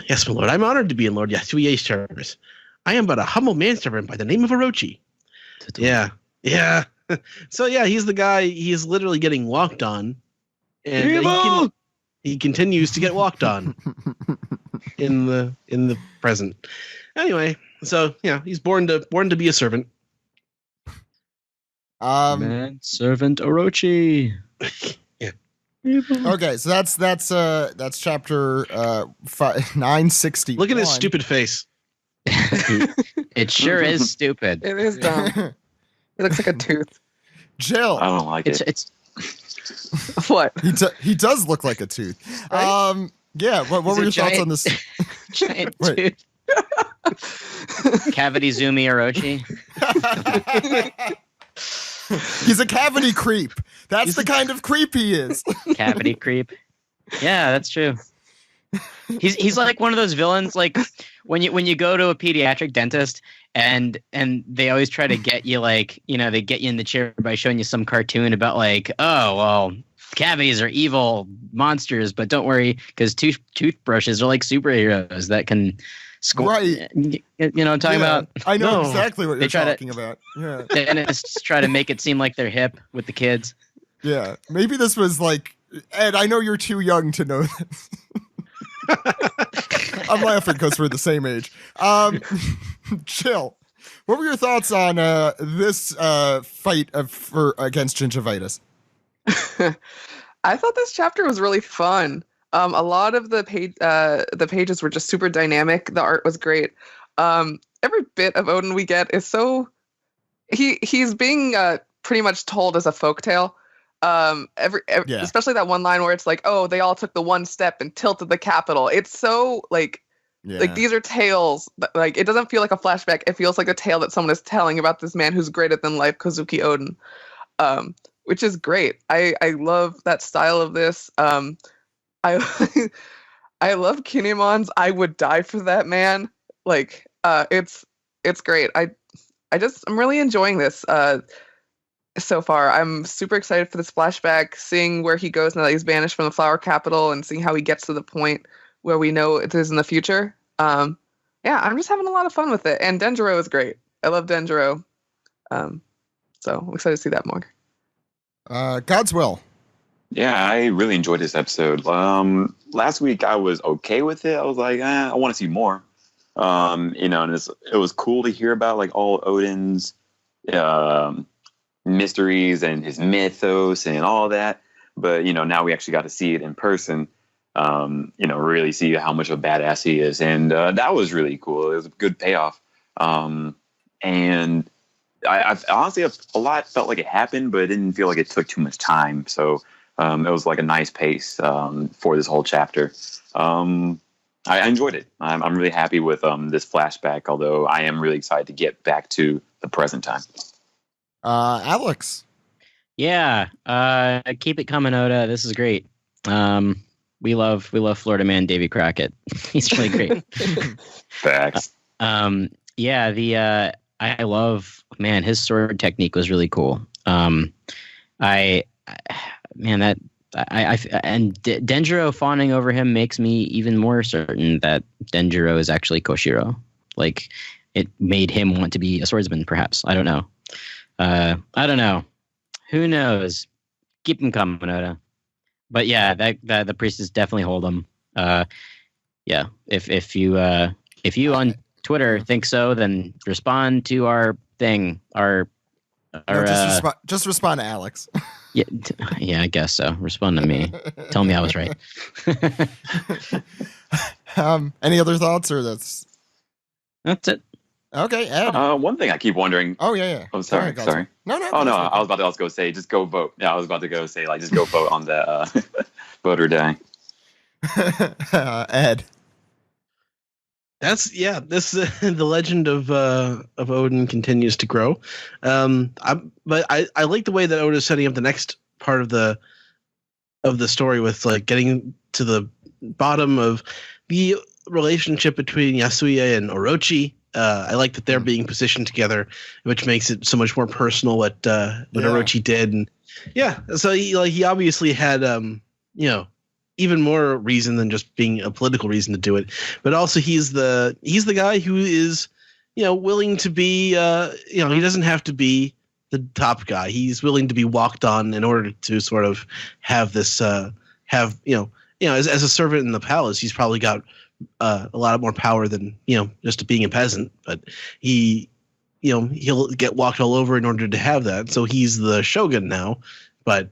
Speaker 2: yes, my lord, I'm honored to be in Lord Yasuie's service. I am but a humble manservant by the name of Orochi. Yeah. So yeah, he's the guy. He's literally getting walked on, and he continues to get walked on in the present. Anyway, So he's born to be a servant.
Speaker 3: Man, servant Orochi.
Speaker 2: Yeah.
Speaker 1: Okay, so that's chapter 960.
Speaker 2: Look at his stupid face.
Speaker 3: It sure is stupid.
Speaker 4: It is dumb. It looks like a tooth.
Speaker 1: Jill.
Speaker 5: I don't like it.
Speaker 3: It's
Speaker 4: What?
Speaker 1: He does look like a tooth.
Speaker 4: Right?
Speaker 1: Yeah. What were your thoughts on this?
Speaker 3: giant
Speaker 1: Wait.
Speaker 3: tooth. Cavity Zoomy Orochi.
Speaker 1: He's a cavity creep. That's the kind of creep he is.
Speaker 3: Cavity creep. Yeah, that's true. He's like one of those villains, like when you go to a pediatric dentist and they always try to get you, like, they get you in the chair by showing you some cartoon about, like, oh well, cavities are evil monsters, but don't worry, because toothbrushes are like superheroes that can
Speaker 1: Right.
Speaker 3: You know what I'm talking about?
Speaker 1: I know
Speaker 2: No.
Speaker 1: exactly what you're talking about. Yeah.
Speaker 3: Dentists try to make it seem like they're hip with the kids.
Speaker 1: Yeah. Maybe this was like, Ed, I know you're too young to know this. I'm laughing because we're the same age. Chill. What were your thoughts on this fight against gingivitis?
Speaker 4: I thought this chapter was really fun. A lot of the pages were just super dynamic. The art was great. Every bit of Odin we get is so he's being pretty much told as a folktale. Especially that one line where it's like, oh, they all took the one step and tilted the capital. It's so like these are tales. Like, it doesn't feel like a flashback. It feels like a tale that someone is telling about this man who's greater than life, Kozuki Odin, which is great. I love that style of this. I love Kinemon's I would die for that man. Like, it's great. I'm really enjoying this so far. I'm super excited for this flashback, seeing where he goes now that he's banished from the flower capital and seeing how he gets to the point where we know it is in the future. I'm just having a lot of fun with it. And Denjiro is great. I love Denjiro. So I'm excited to see that more.
Speaker 1: God's Will.
Speaker 5: Yeah, I really enjoyed this episode. Last week I was okay with it. I was like, I want to see more. And it was cool to hear about, like, all Odin's mysteries and his mythos and all that. But now we actually got to see it in person. Really see how much of a badass he is, and that was really cool. It was a good payoff. And I honestly, a lot felt like it happened, but it didn't feel like it took too much time. So it was like a nice pace for this whole chapter. I enjoyed it. I'm really happy with this flashback, although I am really excited to get back to the present time.
Speaker 1: Alex.
Speaker 3: Yeah, keep it coming, Oda. This is great. We love Florida man Davy Crockett. He's really great.
Speaker 5: Facts.
Speaker 3: I love, man, his sword technique was really cool. Denjiro fawning over him makes me even more certain that Denjiro is actually Koshiro. Like, it made him want to be a swordsman, perhaps. I don't know. Who knows? Keep him coming, Oda. But yeah, that the priestess definitely hold him. If you on Twitter think so, then respond to our thing.
Speaker 1: Just respond to Alex.
Speaker 3: Yeah, I guess so. Respond to me. Tell me I was right.
Speaker 1: Any other thoughts, or that's
Speaker 3: it?
Speaker 1: Okay, Ed.
Speaker 5: One thing I keep wondering.
Speaker 1: Oh yeah.
Speaker 5: Oh, sorry.
Speaker 1: No.
Speaker 5: Oh no, I was about to also go say just go vote. Yeah, I was about to go say, like, just go vote on the vote or die.
Speaker 1: Ed.
Speaker 2: This the legend of Odin continues to grow. But I like the way that Oda's setting up the next part of the story with, like, getting to the bottom of the relationship between Yasuie and Orochi. I like that they're being positioned together, which makes it so much more personal what Orochi did. And so he obviously had even more reason than just being a political reason to do it, but also he's the guy who is willing to be he doesn't have to be the top guy. He's willing to be walked on in order to sort of have this as a servant in the palace. He's probably got a lot more power than just being a peasant, but he'll get walked all over in order to have that. So he's the shogun now, but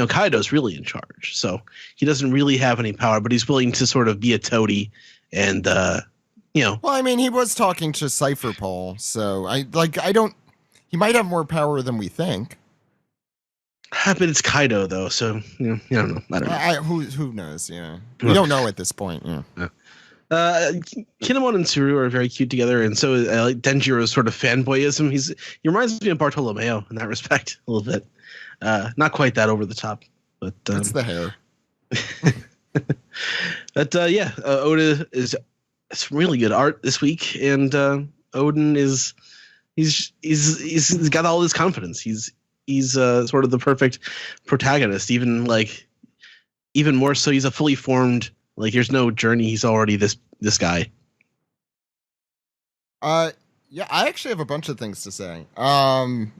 Speaker 2: Kaido's really in charge. So he doesn't really have any power, but he's willing to sort of be a toady and
Speaker 1: Well, I mean, he was talking to Cypher Paul, so he might have more power than we think.
Speaker 2: But it's Kaido though, so I don't know. I don't know.
Speaker 1: Who knows? Yeah, we don't know at this point. Yeah.
Speaker 2: Kinemon and Tsuru are very cute together, and so like Denjiro's sort of fanboyism. He reminds me of Bartolomeo in that respect a little bit. Not quite that over the top, but
Speaker 1: it's the hair.
Speaker 2: But Oda is some really good art this week, and Odin is he's got all this confidence. He's sort of the perfect protagonist, even more so. He's a fully formed. Like, there's no journey. He's already this guy.
Speaker 1: Yeah, I actually have a bunch of things to say. I'll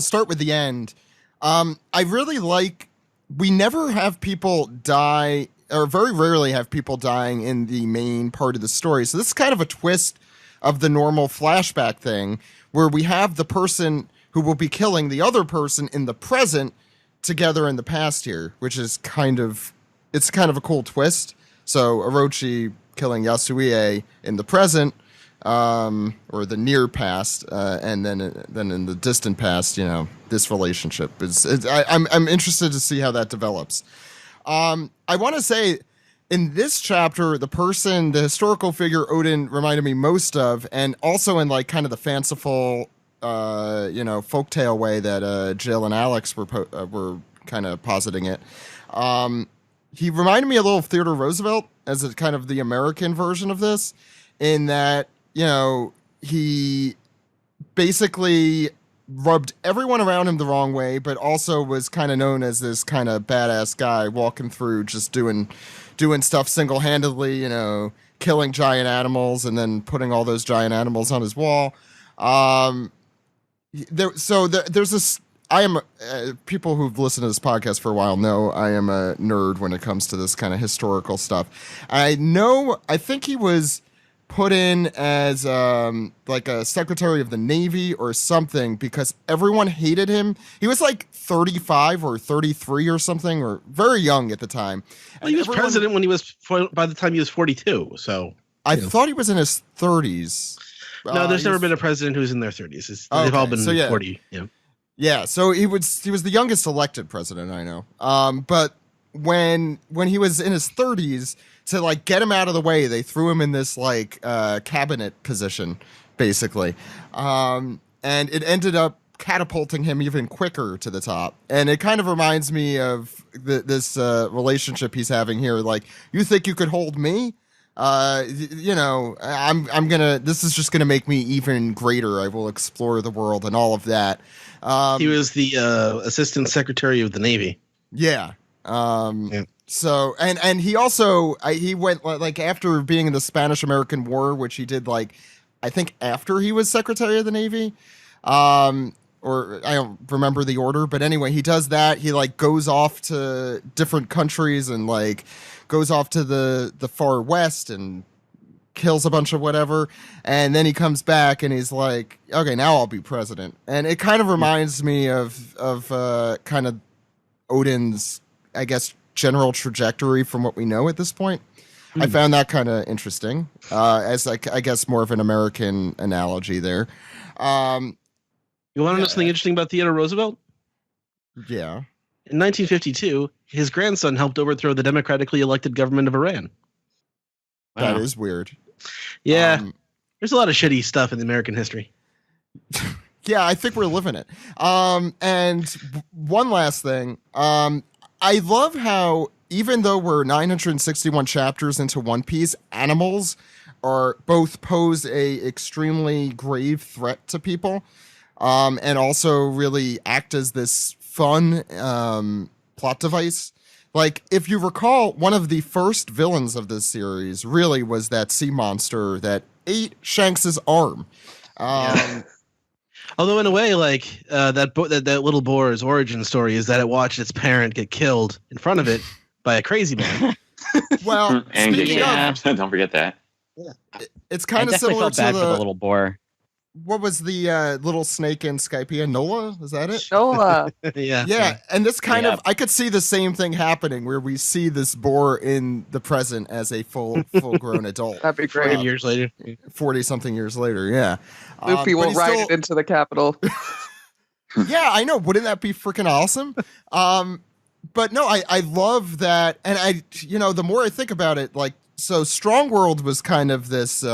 Speaker 1: start with the end. I really like. We never have people die, or very rarely have people dying in the main part of the story. So this is kind of a twist of the normal flashback thing, where we have the person who will be killing the other person in the present together in the past here, which is kind of a cool twist. So Orochi killing Yasue in the present, or the near past, and then in the distant past, this relationship is. I'm interested to see how that develops. I want to say, in this chapter, the historical figure Odin reminded me most of, and also in like kind of the fanciful, folktale way that Jill and Alex were kind of positing it. He reminded me a little of Theodore Roosevelt as a kind of the American version of this, in that, he basically rubbed everyone around him the wrong way, but also was kind of known as this kind of badass guy walking through just doing stuff single-handedly, killing giant animals and then putting all those giant animals on his wall. There's this. I am people who've listened to this podcast for a while know I am a nerd when it comes to this kind of historical stuff. I think he was put in as like a secretary of the Navy or something because everyone hated him. He was like 35 or 33 or something, or very young at the time.
Speaker 2: Well, he was president by the time he was 42. So
Speaker 1: I thought he was in his 30s.
Speaker 2: No, there's never been a president who's in their 30s. They've all been 40. Yeah.
Speaker 1: Yeah, so he was the youngest elected president, I know. But when he was in his 30s, to like get him out of the way, they threw him in this like cabinet position, basically, and it ended up catapulting him even quicker to the top. And it kind of reminds me of this relationship he's having here. Like, you think you could hold me? This is just gonna make me even greater. I will explore the world and all of that.
Speaker 2: He was the assistant secretary of the Navy.
Speaker 1: Yeah. So, and he also, he went like after being in the Spanish-American War, which he did like, I think after he was secretary of the Navy, or I don't remember the order, but anyway, he does that. He like goes off to different countries and like goes off to the far west and kills a bunch of whatever, and then he comes back and he's like, okay, now I'll be president. And it kind of reminds me of kind of Odin's, I guess, general trajectory from what we know at this point. I found that kind of interesting, as like, I guess, more of an American analogy there.
Speaker 2: You want to know something interesting about Theodore Roosevelt?
Speaker 1: Yeah.
Speaker 2: In 1952, his grandson helped overthrow the democratically elected government of Iran.
Speaker 1: That is weird.
Speaker 2: Yeah. There's a lot of shitty stuff in American history.
Speaker 1: Yeah, I think we're living it. And one last thing. I love how, even though we're 961 chapters into One Piece, animals are both pose a extremely grave threat to people, and also really act as this fun plot device. Like, if you recall, one of the first villains of this series really was that sea monster that ate Shanks's arm.
Speaker 2: Although in a way, like that little boar's origin story is that it watched its parent get killed in front of it by a crazy man.
Speaker 1: Well,
Speaker 5: and
Speaker 1: speaking
Speaker 3: yeah.
Speaker 1: of,
Speaker 5: don't forget that.
Speaker 1: it's
Speaker 3: I
Speaker 1: kind of
Speaker 3: definitely
Speaker 1: similar
Speaker 3: felt
Speaker 1: to
Speaker 3: bad for the little boar.
Speaker 1: what was the little snake in Skypiea? Nola? Is that it?
Speaker 4: Shola.
Speaker 1: Yeah, and this kind
Speaker 3: Yeah.
Speaker 1: of, I could see the same thing happening where we see this boar in the present as a full-grown adult.
Speaker 4: That'd be
Speaker 2: 40
Speaker 4: great.
Speaker 2: years later.
Speaker 1: 40-something years later, yeah.
Speaker 4: Luffy
Speaker 1: But
Speaker 4: will
Speaker 1: he's
Speaker 4: ride
Speaker 1: still-
Speaker 4: it into the capital.
Speaker 1: Yeah, I know. Wouldn't that be freaking awesome? But no, I love that. And the more I think about it, like, so Strong World was kind of this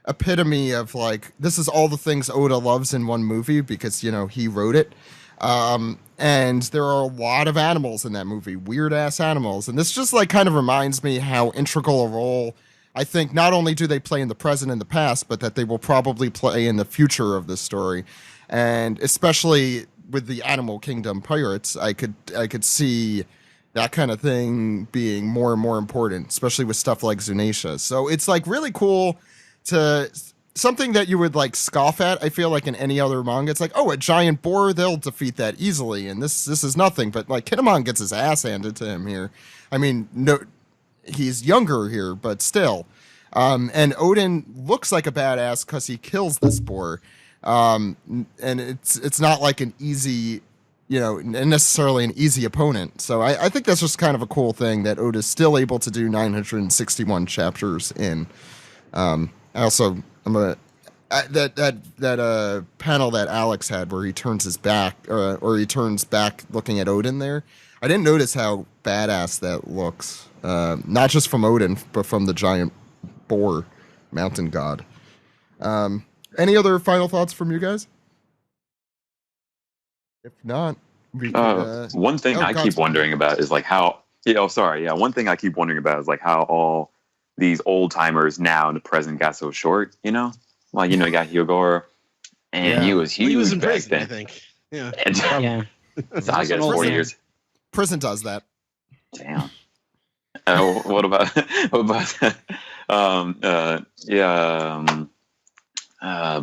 Speaker 1: epitome of like, this is all the things Oda loves in one movie because, he wrote it. And there are a lot of animals in that movie, weird ass animals. And this just like kind of reminds me how integral a role I think not only do they play in the present and the past, but that they will probably play in the future of this story. And especially with the Animal Kingdom pirates, I could see that kind of thing being more and more important, especially with stuff like Zunisha. So it's like really cool to something that you would like scoff at. I feel like in any other manga, it's like, oh, a giant boar, they'll defeat that easily, and this is nothing. But like Kinemon gets his ass handed to him here. I mean, no, he's younger here, but still. And Odin looks like a badass because he kills this boar. And it's not like an easy, necessarily an easy opponent. So I think that's just kind of a cool thing that Oda's still able to do 961 chapters in. I'm gonna that panel that Alex had where he turns his back or he turns back looking at Odin there. I didn't notice how badass that looks. Not just from Odin, but from the giant boar mountain god. Any other final thoughts from you guys? If not, we could,
Speaker 5: one thing I keep wondering about is like how. One thing I keep wondering about is like how all these old timers now in the present got so short. You got Hyogoro, and he was huge.
Speaker 2: He was in
Speaker 5: back
Speaker 2: prison,
Speaker 5: then.
Speaker 2: I think. Yeah.
Speaker 5: And,
Speaker 3: Yeah.
Speaker 5: so I guess 40 years.
Speaker 1: Prison does that.
Speaker 5: Damn. What about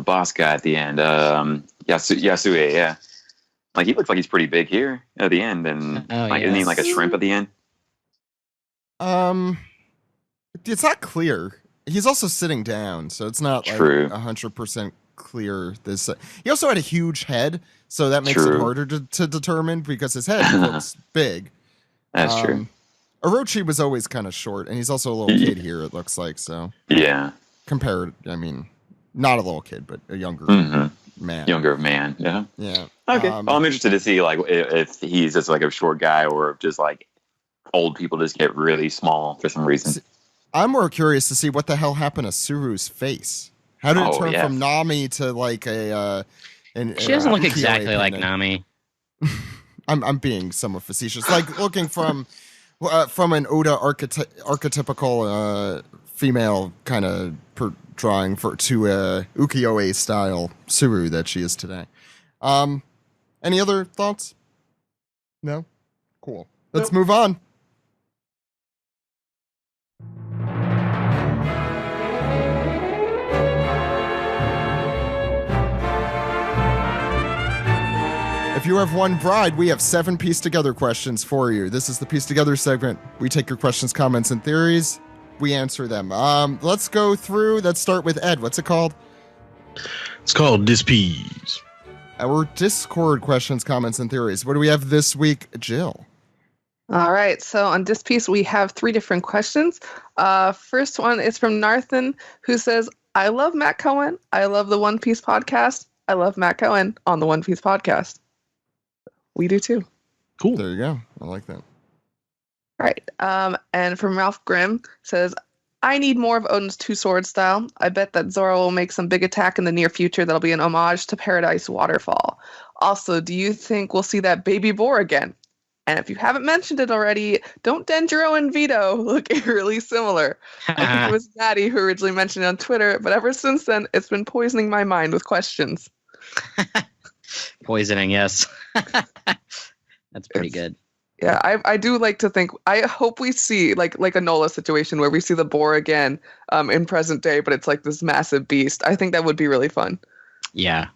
Speaker 5: boss guy at the end, Yasue, yeah. Like he looks like he's pretty big here at the end, and isn't he like a shrimp at the end?
Speaker 1: It's not clear. He's also sitting down, so it's not like
Speaker 5: True.
Speaker 1: 100% clear. He also had a huge head, so that makes
Speaker 5: True.
Speaker 1: it harder to determine because his head looks big.
Speaker 5: That's true.
Speaker 1: Orochi was always kind of short, and he's also a little kid here, it looks like. So
Speaker 5: Yeah.
Speaker 1: compared, I mean, not a little kid, but a younger man.
Speaker 5: Younger man. Yeah.
Speaker 1: Yeah.
Speaker 5: Okay. Well, I'm interested to see like if he's just like a short guy or if just like old people just get really small for some reason.
Speaker 1: I'm more curious to see what the hell happened to Suru's face. How did it turn from Nami to like a?
Speaker 3: She doesn't look
Speaker 1: ukiyo-e
Speaker 3: exactly like
Speaker 1: kinda-
Speaker 3: Nami.
Speaker 1: I'm being somewhat facetious. Like looking from an Oda archetypical female kind of drawing to a ukiyo-e style Suru that she is today. Any other thoughts? No? Cool. Let's move on. If you have one bride, we have 7 piece together questions for you. This is the piece together segment. We take your questions, comments, and theories. We answer them. Let's go through. Let's start with Ed. What's it called?
Speaker 2: It's called Displease.
Speaker 1: Our Discord questions, comments, and theories. What do we have this week, Jill?
Speaker 4: All right. So on this piece, we have 3 different questions. First one is from Narthan, who says, I love Matt Cohen. I love the One Piece podcast. I love Matt Cohen on the One Piece podcast. We do too.
Speaker 2: Cool.
Speaker 1: There you go. I like that.
Speaker 4: Right. And from Ralph Grimm says, I need more of Odin's two-sword style. I bet that Zoro will make some big attack in the near future that'll be an homage to Paradise Waterfall. Also, do you think we'll see that baby boar again? And if you haven't mentioned it already, don't Denjiro and Vito look eerily similar? I think it was Maddie who originally mentioned it on Twitter, but ever since then, it's been poisoning my mind with questions.
Speaker 3: Poisoning, yes. That's pretty good.
Speaker 4: Yeah, I do like to think. I hope we see like a Nola situation where we see the boar again in present day, but it's like this massive beast. I think that would be really fun.
Speaker 3: Yeah,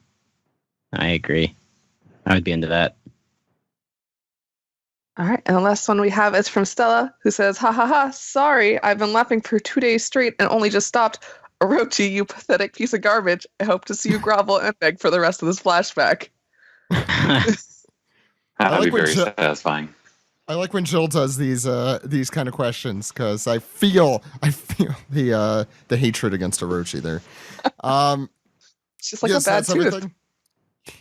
Speaker 3: I agree. I would be into that.
Speaker 4: All right, and the last one we have is from Stella, who says, "Ha ha ha! Sorry, I've been laughing for 2 days straight and only just stopped. Orochi, you pathetic piece of garbage. I hope to see you grovel and beg for the rest of this flashback."
Speaker 5: That'd be very satisfying.
Speaker 1: I like when Jill does these kind of questions because I feel the hatred against Orochi there.
Speaker 4: It's just like a bad tooth.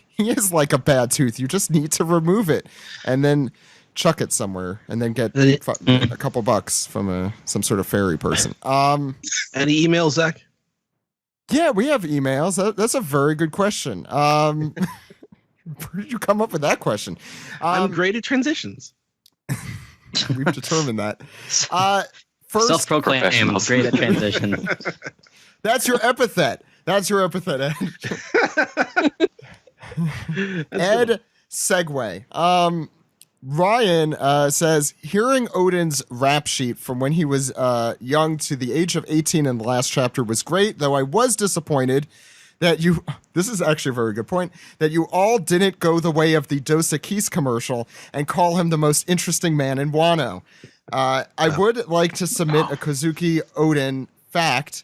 Speaker 1: He is like a bad tooth. You just need to remove it and then chuck it somewhere and then get a couple bucks from some sort of fairy person.
Speaker 2: Any emails, Zach?
Speaker 1: Yeah, we have emails. That's a very good question. Where did you come up with that question?
Speaker 2: I'm great at transitions.
Speaker 1: We've determined that. First,
Speaker 3: self-proclaimed great at transitions.
Speaker 1: That's your epithet. Ed Segway. Ryan says, hearing Odin's rap sheet from when he was young to the age of 18 in the last chapter was great, though I was disappointed that this is actually a very good point, that you all didn't go the way of the Dos Equis commercial and call him the most interesting man in Wano. I would like to submit a Kozuki Odin fact.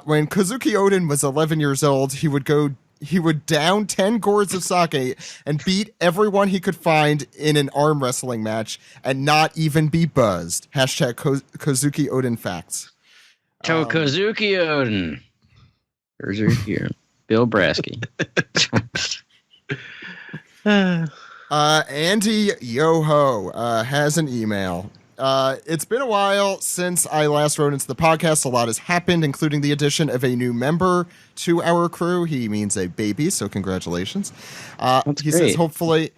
Speaker 1: When Kozuki Odin was 11 years old, he would down 10 gourds of sake and beat everyone he could find in an arm wrestling match and not even be buzzed. Hashtag Kozuki Odin facts.
Speaker 3: Kozuki Odin. Kozuki Bill Brasky.
Speaker 1: Andy Yoho has an email. It's been a while since I last wrote into the podcast. A lot has happened, including the addition of a new member to our crew. He means a baby, so congratulations. He says, hopefully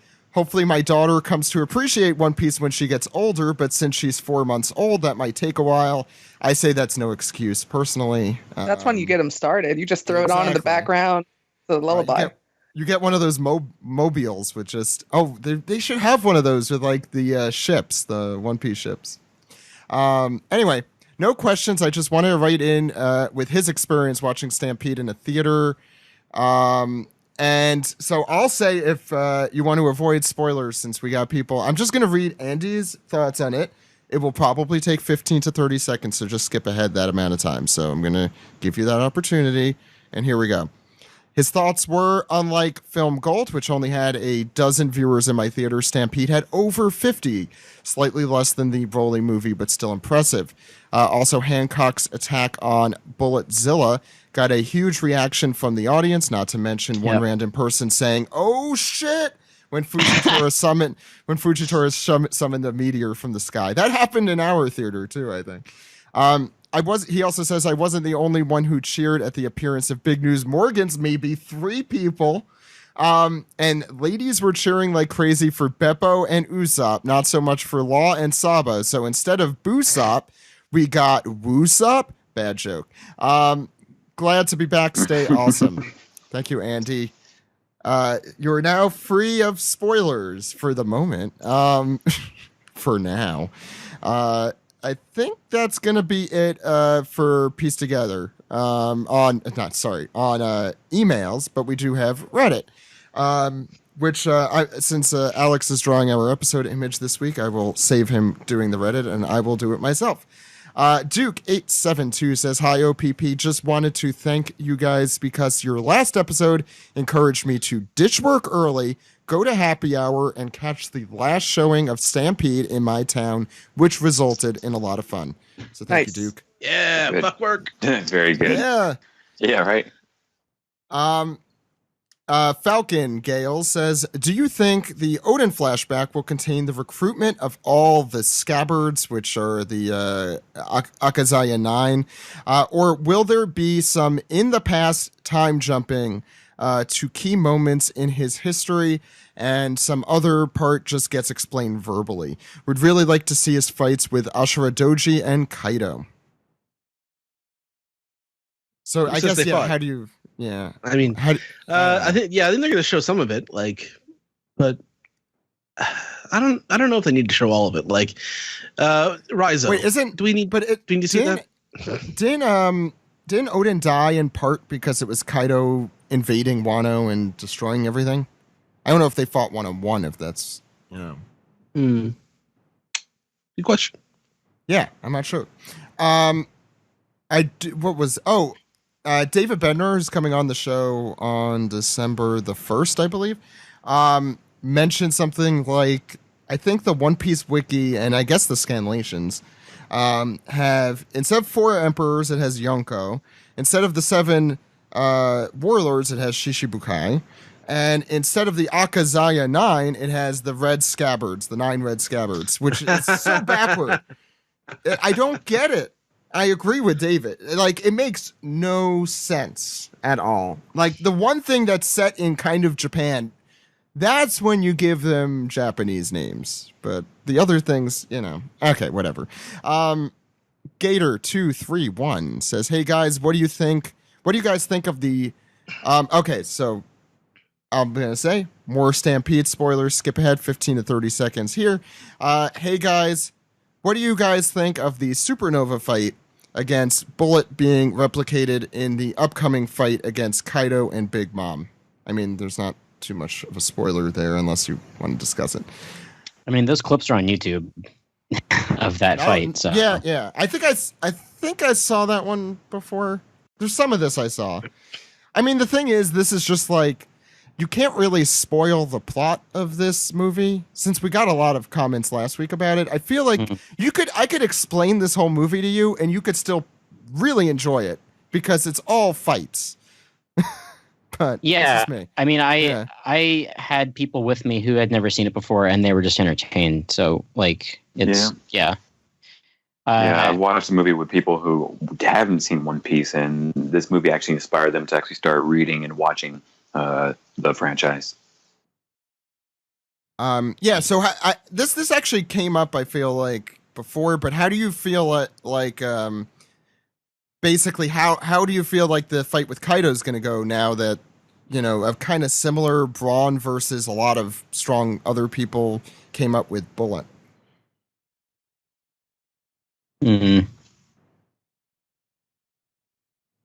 Speaker 1: my daughter comes to appreciate One Piece when she gets older, but since she's 4 months old, that might take a while. I say that's no excuse, personally.
Speaker 4: That's when you get them started. You just throw it on in the background, the lullaby.
Speaker 1: You get one of those mobiles with just... Oh, they should have one of those with, like, the ships, the One Piece ships. Anyway, no questions. I just wanted to write in with his experience watching Stampede in a theater. And so I'll say if you want to avoid spoilers, since we got people... I'm just going to read Andy's thoughts on it. It will probably take 15 to 30 seconds, so just skip ahead that amount of time. So I'm going to give you that opportunity, and here we go. His thoughts were, unlike Film Gold, which only had a dozen viewers in my theater, Stampede had over 50, slightly less than the Broly movie, but still impressive. Also, Hancock's attack on Bulletzilla got a huge reaction from the audience, not to mention one random person saying, "Oh shit," when Fujitora summoned a meteor from the sky. That happened in our theater too, I think. He also says, I wasn't the only one who cheered at the appearance of Big News Morgan's maybe 3 people. And ladies were cheering like crazy for Beppo and Usopp, not so much for Law and Saba. So instead of Boosop, we got Woosop. Bad joke. Glad to be back. Stay awesome. Thank you, Andy. You're now free of spoilers for the moment. For now. I think that's going to be it for Piece Together on emails, but we do have Reddit, which since Alex is drawing our episode image this week, I will save him doing the Reddit, and I will do it myself. Duke872 says, "Hi, OPP. Just wanted to thank you guys because your last episode encouraged me to ditch work early, go to happy hour, and catch the last showing of Stampede in my town, which resulted in a lot of fun." So thank you, Duke.
Speaker 2: Yeah, good. Fuck work.
Speaker 5: Very good. Yeah, right.
Speaker 1: Falcon Gale says, "Do you think the Odin flashback will contain the recruitment of all the scabbards, which are the Akazaya 9, or will there be some in the past time jumping to key moments in his history, and some other part just gets explained verbally? Would really like to see his fights with Ashura Doji and Kaido." So I guess, how do you... Yeah,
Speaker 2: I mean, I think they're going to show some of it, but I don't know if they need to show all of it. Raizo.
Speaker 1: Wait, do we need to see that? Didn't Odin die in part because it was Kaido invading Wano and destroying everything? I don't know if they fought 1-on-1. If that's
Speaker 2: Good question.
Speaker 1: Yeah, I'm not sure. David Bednar is coming on the show on December the 1st, I believe. Mentioned something like, I think the One Piece wiki and I guess the Scanlations have, instead of 4 emperors, it has Yonko. Instead of the 7 warlords, it has Shishibukai. And instead of the Akazaya 9, it has the red scabbards, the 9 red scabbards, which is so backward. I don't get it. I agree with David. Like, it makes no sense at all. Like, the one thing that's set in kind of Japan, that's when you give them Japanese names. But the other things, okay, whatever. Gator231 says, "Hey guys, what do you guys think of the okay, so I'm going to say more Stampede spoilers, skip ahead 15 to 30 seconds here. Hey guys, what do you guys think of the Supernova fight against Bullet being replicated in the upcoming fight against Kaido and Big Mom?" I mean, there's not too much of a spoiler there unless you want to discuss it.
Speaker 3: I mean, those clips are on YouTube of that fight. So.
Speaker 1: Yeah. I think I saw that one before. There's some of this I saw. I mean, the thing is, this is just like, you can't really spoil the plot of this movie since we got a lot of comments last week about it. I feel like I could explain this whole movie to you and you could still really enjoy it because it's all fights. But
Speaker 3: yeah,
Speaker 1: me.
Speaker 3: I mean, I had people with me who had never seen it before and they were just entertained. So like, it's
Speaker 5: I've watched a movie with people who haven't seen One Piece, and this movie actually inspired them to actually start reading and watching the franchise.
Speaker 1: So this actually came up, I feel like, before, but how do you feel basically how do you feel like the fight with Kaido is going to go now that, a kind of similar brawn versus a lot of strong other people came up with Bullet?
Speaker 3: Mm-hmm.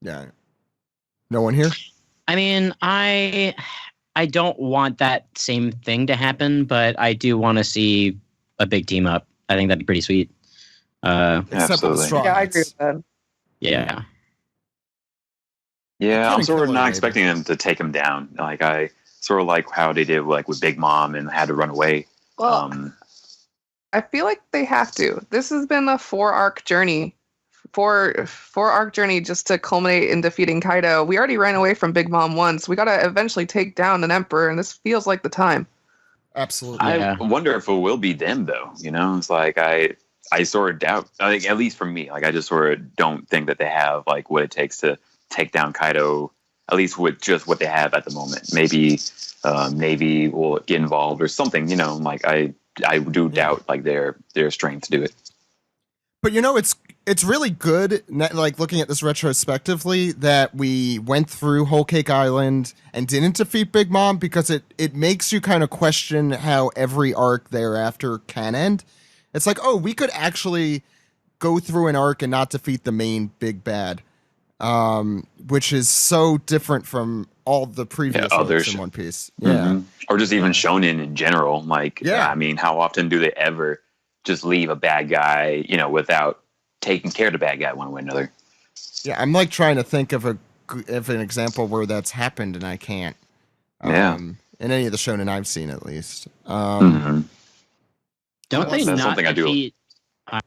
Speaker 1: Yeah. No one here?
Speaker 3: I mean, I don't want that same thing to happen, but I do want to see a big team up. I think that'd be pretty sweet.
Speaker 5: Absolutely.
Speaker 4: Yeah, I agree with that.
Speaker 3: Yeah.
Speaker 5: Yeah, I'm sort of not expecting them to take him down. Like, I sort of like how they did like with Big Mom and had to run away.
Speaker 4: Well, I feel like they have to. This has been a 4-arc journey. 4-arc journey just to culminate in defeating Kaido. We already ran away from Big Mom once. We got to eventually take down an emperor, and this feels like the time.
Speaker 1: Absolutely.
Speaker 5: I wonder if it will be them, though. It's like I sort of doubt. I think, at least for me, like I just sort of don't think that they have like what it takes to take down Kaido. At least with just what they have at the moment. Maybe Navy will get involved or something. Like I do doubt like their strength to do it.
Speaker 1: But it's really good, like looking at this retrospectively, that we went through Whole Cake Island and didn't defeat Big Mom, because it makes you kind of question how every arc thereafter can end. It's like, oh, we could actually go through an arc and not defeat the main big bad, which is so different from all the previous arcs in One Piece. Yeah,
Speaker 5: or just even shonen in general. Like, I mean, how often do they ever just leave a bad guy, without taking care of the bad guy one way or another?
Speaker 1: Yeah, I'm like trying to think of an example where that's happened, and I can't. In any of the shonen I've seen, at least.
Speaker 3: Don't they not defeat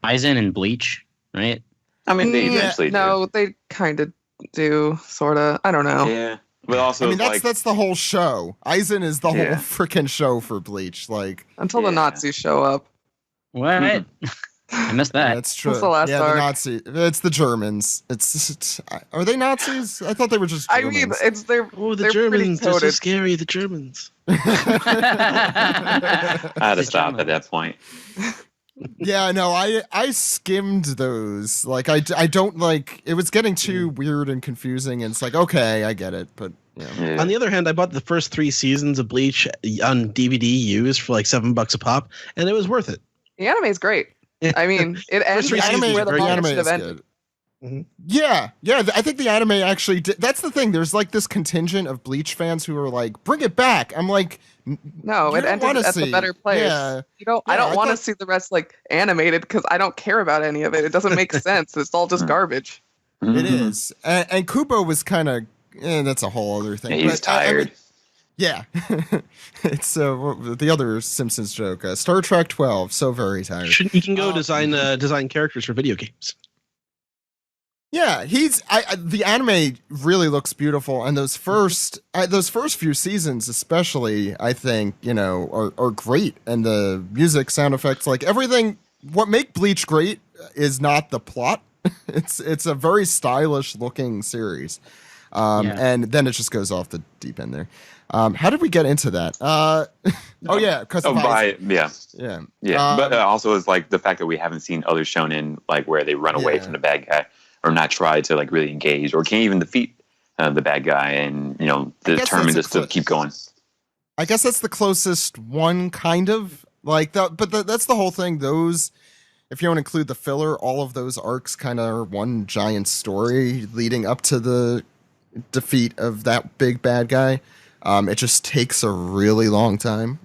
Speaker 3: Aizen and Bleach, right?
Speaker 5: I mean, they eventually do.
Speaker 4: No, they kind of do, sort of. I don't know.
Speaker 5: Yeah. But also,
Speaker 1: I mean, that's the whole show. Aizen is the whole freaking show for Bleach. Like,
Speaker 4: until the Nazis show up.
Speaker 3: What? I missed that.
Speaker 1: That's true.
Speaker 4: That's the last arc.
Speaker 1: The Nazi. It's the Germans. Are they Nazis? I thought they were just Germans.
Speaker 4: I mean, they're
Speaker 2: the Germans. They're so scary. The Germans.
Speaker 5: I had to stop at that point.
Speaker 1: Yeah, no, I skimmed those. Like, I don't like. It was getting too weird and confusing, and it's like, okay, I get it, but. Yeah.
Speaker 2: On the other hand, I bought the first 3 seasons of Bleach on DVD used for like $7 a pop, and it was worth it.
Speaker 4: The anime is great. I mean, it ends where the manga should have ended.
Speaker 1: Yeah, I think the anime actually did. That's the thing. There's like this contingent of Bleach fans who are like, "Bring it back." I'm like,
Speaker 4: no, it ended at the better place.
Speaker 1: Yeah,
Speaker 4: I don't want to see the rest like animated because I don't care about any of it. It doesn't make sense. It's all just garbage.
Speaker 1: It is, and Kubo was kind of. That's a whole other thing.
Speaker 5: Yeah, he's tired.
Speaker 1: Yeah, it's the other Simpsons joke. Star Trek 12, so very tired.
Speaker 2: You can go design characters for video games.
Speaker 1: Yeah, the anime really looks beautiful, and those first few seasons, especially, I think are great, and the music, sound effects, like everything. What make Bleach great is not the plot. It's a very stylish looking series, and then it just goes off the deep end there. How did we get into that? Because
Speaker 5: but also it's like the fact that we haven't seen other shonen like where they run away from the bad guy or not try to like really engage or can't even defeat the bad guy and determined just to keep going.
Speaker 1: I guess that's the closest one, kind of like that. But that's the whole thing. Those, if you want to include the filler, all of those arcs kind of are one giant story leading up to the defeat of that big bad guy. It just takes a really long time.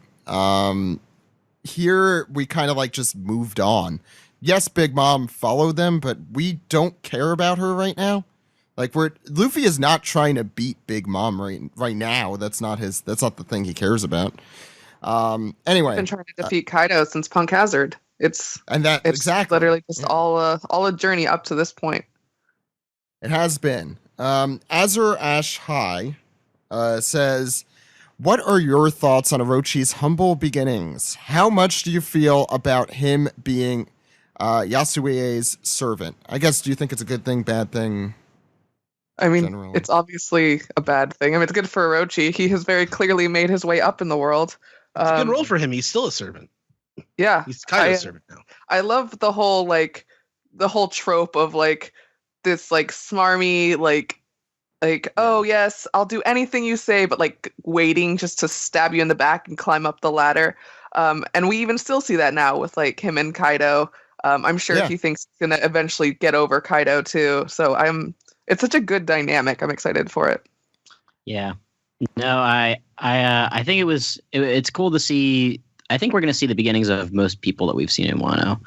Speaker 1: Here we kind of like just moved on. Yes, Big Mom followed them, but we don't care about her right now. Like Luffy is not trying to beat Big Mom right now. That's not the thing he cares about. Anyway,
Speaker 4: I've been trying to defeat Kaido since Punk Hazard. It's
Speaker 1: exactly
Speaker 4: literally just all a journey up to this point.
Speaker 1: It has been. Azur Ash High says, "What are your thoughts on Orochi's humble beginnings? How much do you feel about him being Yasuie's servant? I guess, do you think it's a good thing, bad thing?"
Speaker 4: I mean,
Speaker 1: generally?
Speaker 4: It's obviously a bad thing. I mean, it's good for Orochi. He has very clearly made his way up in the world.
Speaker 2: It's a good role for him. He's still a servant.
Speaker 4: Yeah.
Speaker 2: He's kind of a servant now.
Speaker 4: I love the whole trope of like this like smarmy oh yes, I'll do anything you say, but like waiting just to stab you in the back and climb up the ladder. And we even still see that now with like him and Kaido. I'm sure he thinks he's gonna eventually get over Kaido too. So it's such a good dynamic. I'm excited for it.
Speaker 3: Yeah. No, I think it's cool to see. I think we're going to see the beginnings of most people that we've seen in Wano,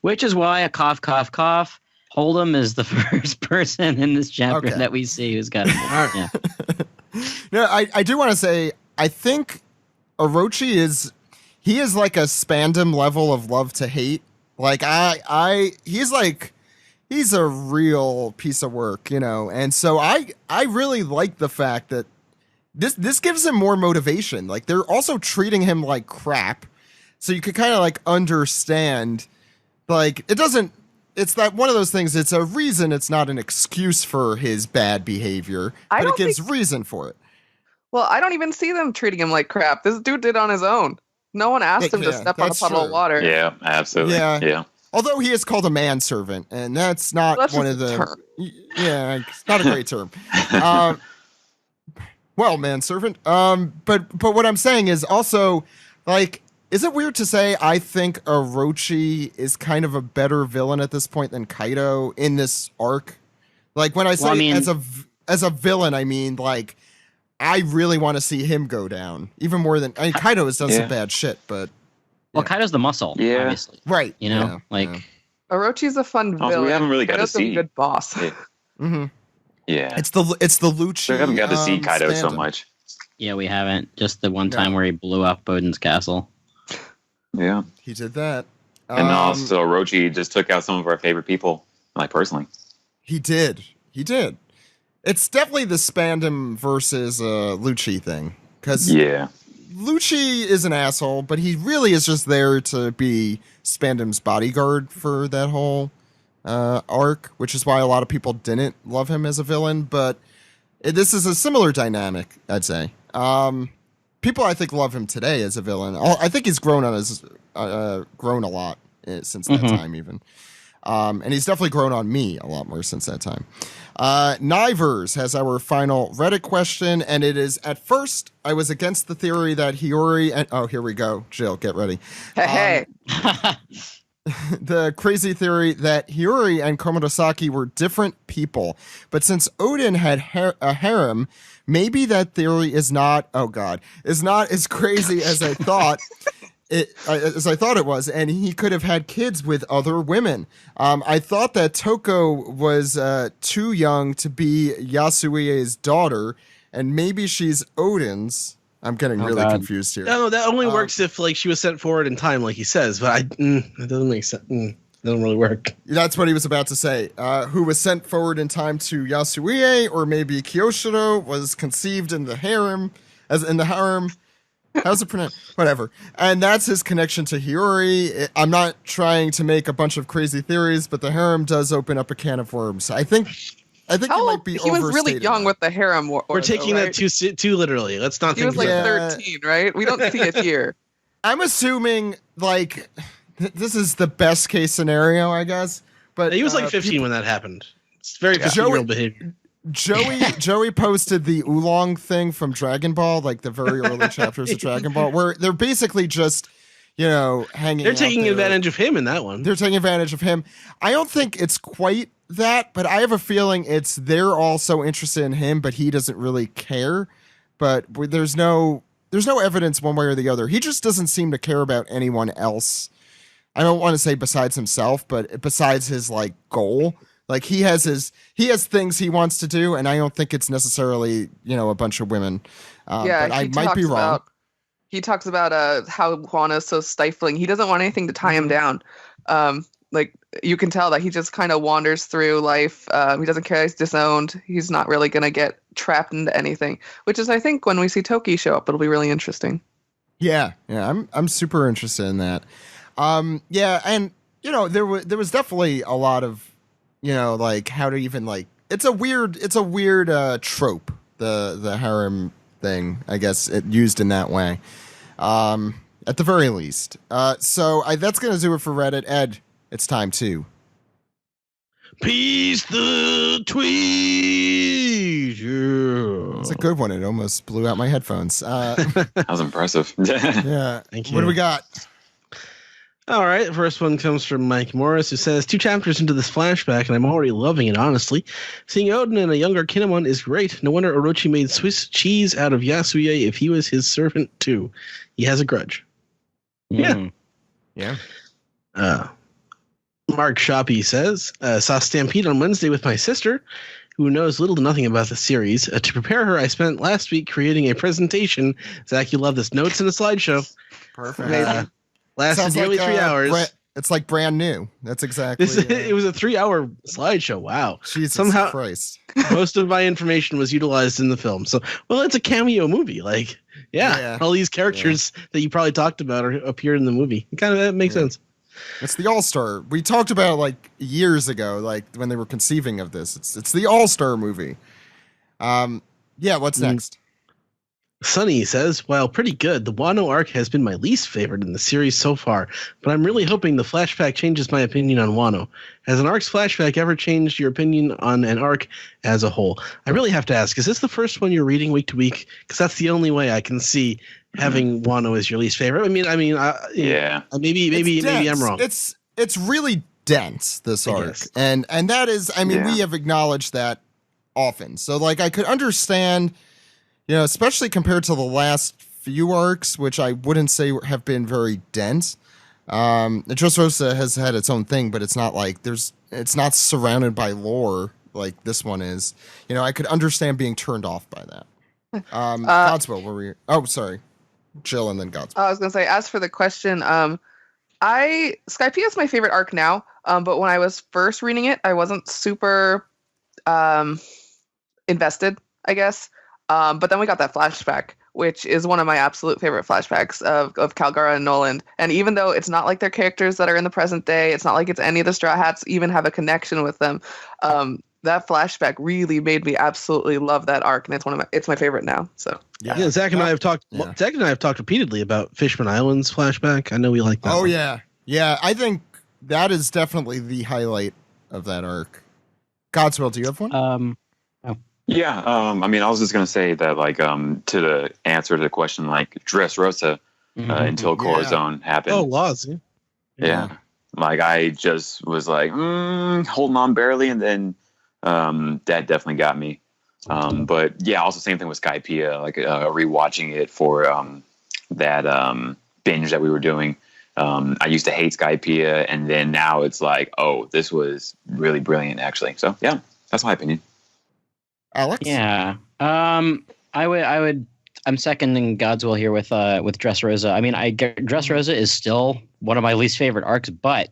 Speaker 3: which is why a cough, cough, cough. Hold'em is the first person in this chapter that we see who's got it. Yeah.
Speaker 1: No, I do want to say, I think Orochi is like a Spandam level of love to hate. Like he's a real piece of work, and so I really like the fact that this gives him more motivation. Like they're also treating him like crap, so you could kind of like understand. Like it's that one of those things. It's a reason. It's not an excuse for his bad behavior, but it gives reason for it.
Speaker 4: Well, I don't even see them treating him like crap. This dude did on his own. No one asked him to step on a puddle of water.
Speaker 5: Yeah, absolutely. Yeah.
Speaker 1: Although he is called a manservant, and that's not one of the
Speaker 4: term.
Speaker 1: Yeah, it's not a great term. Well, manservant. But what I'm saying is also, like, is it weird to say I think Orochi is kind of a better villain at this point than Kaido in this arc? Like when I say as a villain, I mean like I really want to see him go down even more than Kaido has done some bad shit, but.
Speaker 3: Well, Kaido's the muscle, obviously.
Speaker 1: Right.
Speaker 4: Orochi's a fun villain.
Speaker 5: We haven't really got to see
Speaker 4: a good boss.
Speaker 5: Yeah.
Speaker 1: Mm-hmm.
Speaker 5: Yeah.
Speaker 1: It's the Lucci.
Speaker 5: We haven't got to see Kaido so much.
Speaker 3: Yeah, we haven't. Just the one time where he blew up Odin's castle.
Speaker 5: Yeah.
Speaker 1: He did that.
Speaker 5: And also Orochi just took out some of our favorite people, like personally.
Speaker 1: He did. It's definitely the Spandam versus Lucci thing. Because Lucci is an asshole, but he really is just there to be Spandam's bodyguard for that whole arc, which is why a lot of people didn't love him as a villain. But this is a similar dynamic, I'd say. People, I think, love him today as a villain. I think he's grown grown a lot since that time, even. And he's definitely grown on me a lot more since that time. Nivers has our final Reddit question, and it is, at first, I was against the theory that Hiyori and... Oh, here we go. Jill, get ready.
Speaker 4: Hey.
Speaker 1: the crazy theory that Hiyori and Komodosaki were different people. But since Odin had a harem, maybe that theory is not as crazy as I thought. As I thought it was, and he could have had kids with other women. I thought that Toko was too young to be Yasuie's daughter, and maybe she's Odin's. I'm getting really confused here.
Speaker 2: No, that only works if like she was sent forward in time, like he says. But it doesn't make sense. Doesn't really work.
Speaker 1: That's what he was about to say. Who was sent forward in time to Yasuie, or maybe Kyoshiro was conceived in the harem, How's it pronounced? Whatever. And that's his connection to Hiyori. I'm not trying to make a bunch of crazy theories, but the harem does open up a can of worms. I think it might be
Speaker 4: he was really young with the harem.
Speaker 2: We're taking that too literally. Let's not think
Speaker 4: he was like 13, right? We don't see it here.
Speaker 1: I'm assuming like this is the best case scenario, I guess. But
Speaker 2: he was like 15 when that happened. It's very 15-year-old behavior.
Speaker 1: Joey posted the oolong thing from Dragon Ball, like the very early chapters of Dragon Ball, where they're basically just, hanging.
Speaker 2: They're taking advantage of him in that one.
Speaker 1: They're taking advantage of him. I don't think it's quite that, but I have a feeling they're also interested in him, but he doesn't really care. But there's no evidence one way or the other. He just doesn't seem to care about anyone else. I don't want to say besides himself, but besides his like goal. Like he has things he wants to do, and I don't think it's necessarily a bunch of women. But I might be wrong.
Speaker 4: He talks about how Wano's so stifling. He doesn't want anything to tie him down. Like you can tell that he just kind of wanders through life. He doesn't care. He's disowned. He's not really gonna get trapped into anything. Which is, I think, when we see Toki show up, it'll be really interesting. Yeah.
Speaker 1: I'm super interested in that. And there was definitely a lot of. Like how to even like it's a weird trope, the harem thing, I guess it used in that way, at the very least. So that's gonna do it for Reddit. Ed, it's time to
Speaker 2: Peace the tweet.
Speaker 1: It's a good one. It almost blew out my headphones.
Speaker 5: That was impressive.
Speaker 1: Yeah.
Speaker 2: Thank you.
Speaker 1: What do we got?
Speaker 2: All right, the first one comes from Mike Morris, who says, 2 chapters into this flashback, and I'm already loving it, honestly. Seeing Odin and a younger Kinemon is great. No wonder Orochi made Swiss cheese out of Yasuie if he was his servant, too. He has a grudge.
Speaker 1: Yeah.
Speaker 2: Mark Shoppy says, saw Stampede on Wednesday with my sister, who knows little to nothing about the series. To prepare her, I spent last week creating a presentation. Zach, you love this. Notes and a slideshow.
Speaker 1: Perfect.
Speaker 2: Lasted nearly 3 hours.
Speaker 1: It's like brand new. That's exactly.
Speaker 2: It was a 3-hour slideshow. Wow.
Speaker 1: Jesus Christ.
Speaker 2: Most of my information was utilized in the film. So, it's a cameo movie. Like, all these characters that you probably talked about appear in the movie. It kind of makes sense.
Speaker 1: It's the All-Star. We talked about it like years ago, like when they were conceiving of this. It's the All-Star movie. What's next?
Speaker 2: Sunny says, while pretty good, the Wano arc has been my least favorite in the series so far, but I'm really hoping the flashback changes my opinion on Wano. Has an arc's flashback ever changed your opinion on an arc as a whole? I really have to ask, is this the first one you're reading week to week? Because that's the only way I can see having Wano as your least favorite. Maybe I'm wrong.
Speaker 1: It's really dense, this arc. And that is, we have acknowledged that often. So like I could understand, especially compared to the last few arcs, which I wouldn't say have been very dense. Dressrosa has had its own thing, but it's not like it's not surrounded by lore like this one is. I could understand being turned off by that. Godswill, were we? Oh, sorry, Jill, and then Godswill.
Speaker 4: I was gonna say, as for the question, Skypiea is my favorite arc now. But when I was first reading it, I wasn't super invested, I guess. But then we got that flashback, which is one of my absolute favorite flashbacks of Calgara and Noland. And even though it's not like they're characters that are in the present day, it's not like it's any of the Straw Hats even have a connection with them. That flashback really made me absolutely love that arc, and it's my favorite now. So
Speaker 2: Zach and I have talked. Yeah. Zach and I have talked repeatedly about Fishman Island's flashback. I know we like that.
Speaker 1: Oh one. Yeah. I think that is definitely the highlight of that arc. Godswill, do you have one?
Speaker 5: Yeah, I was just gonna say that, like, to the answer to the question, like, Dressrosa until Corazon happened.
Speaker 2: Oh, Laws.
Speaker 5: Yeah. Like I just was like holding on barely, and then that definitely got me. But yeah, also same thing with Skypiea, like rewatching it for that binge that we were doing. I used to hate Skypiea, and then now it's like, oh, this was really brilliant, actually. So yeah, that's my opinion.
Speaker 1: Alex?
Speaker 3: Yeah. I would. I'm seconding Godswill here with Dressrosa. I mean, Dressrosa is still one of my least favorite arcs, but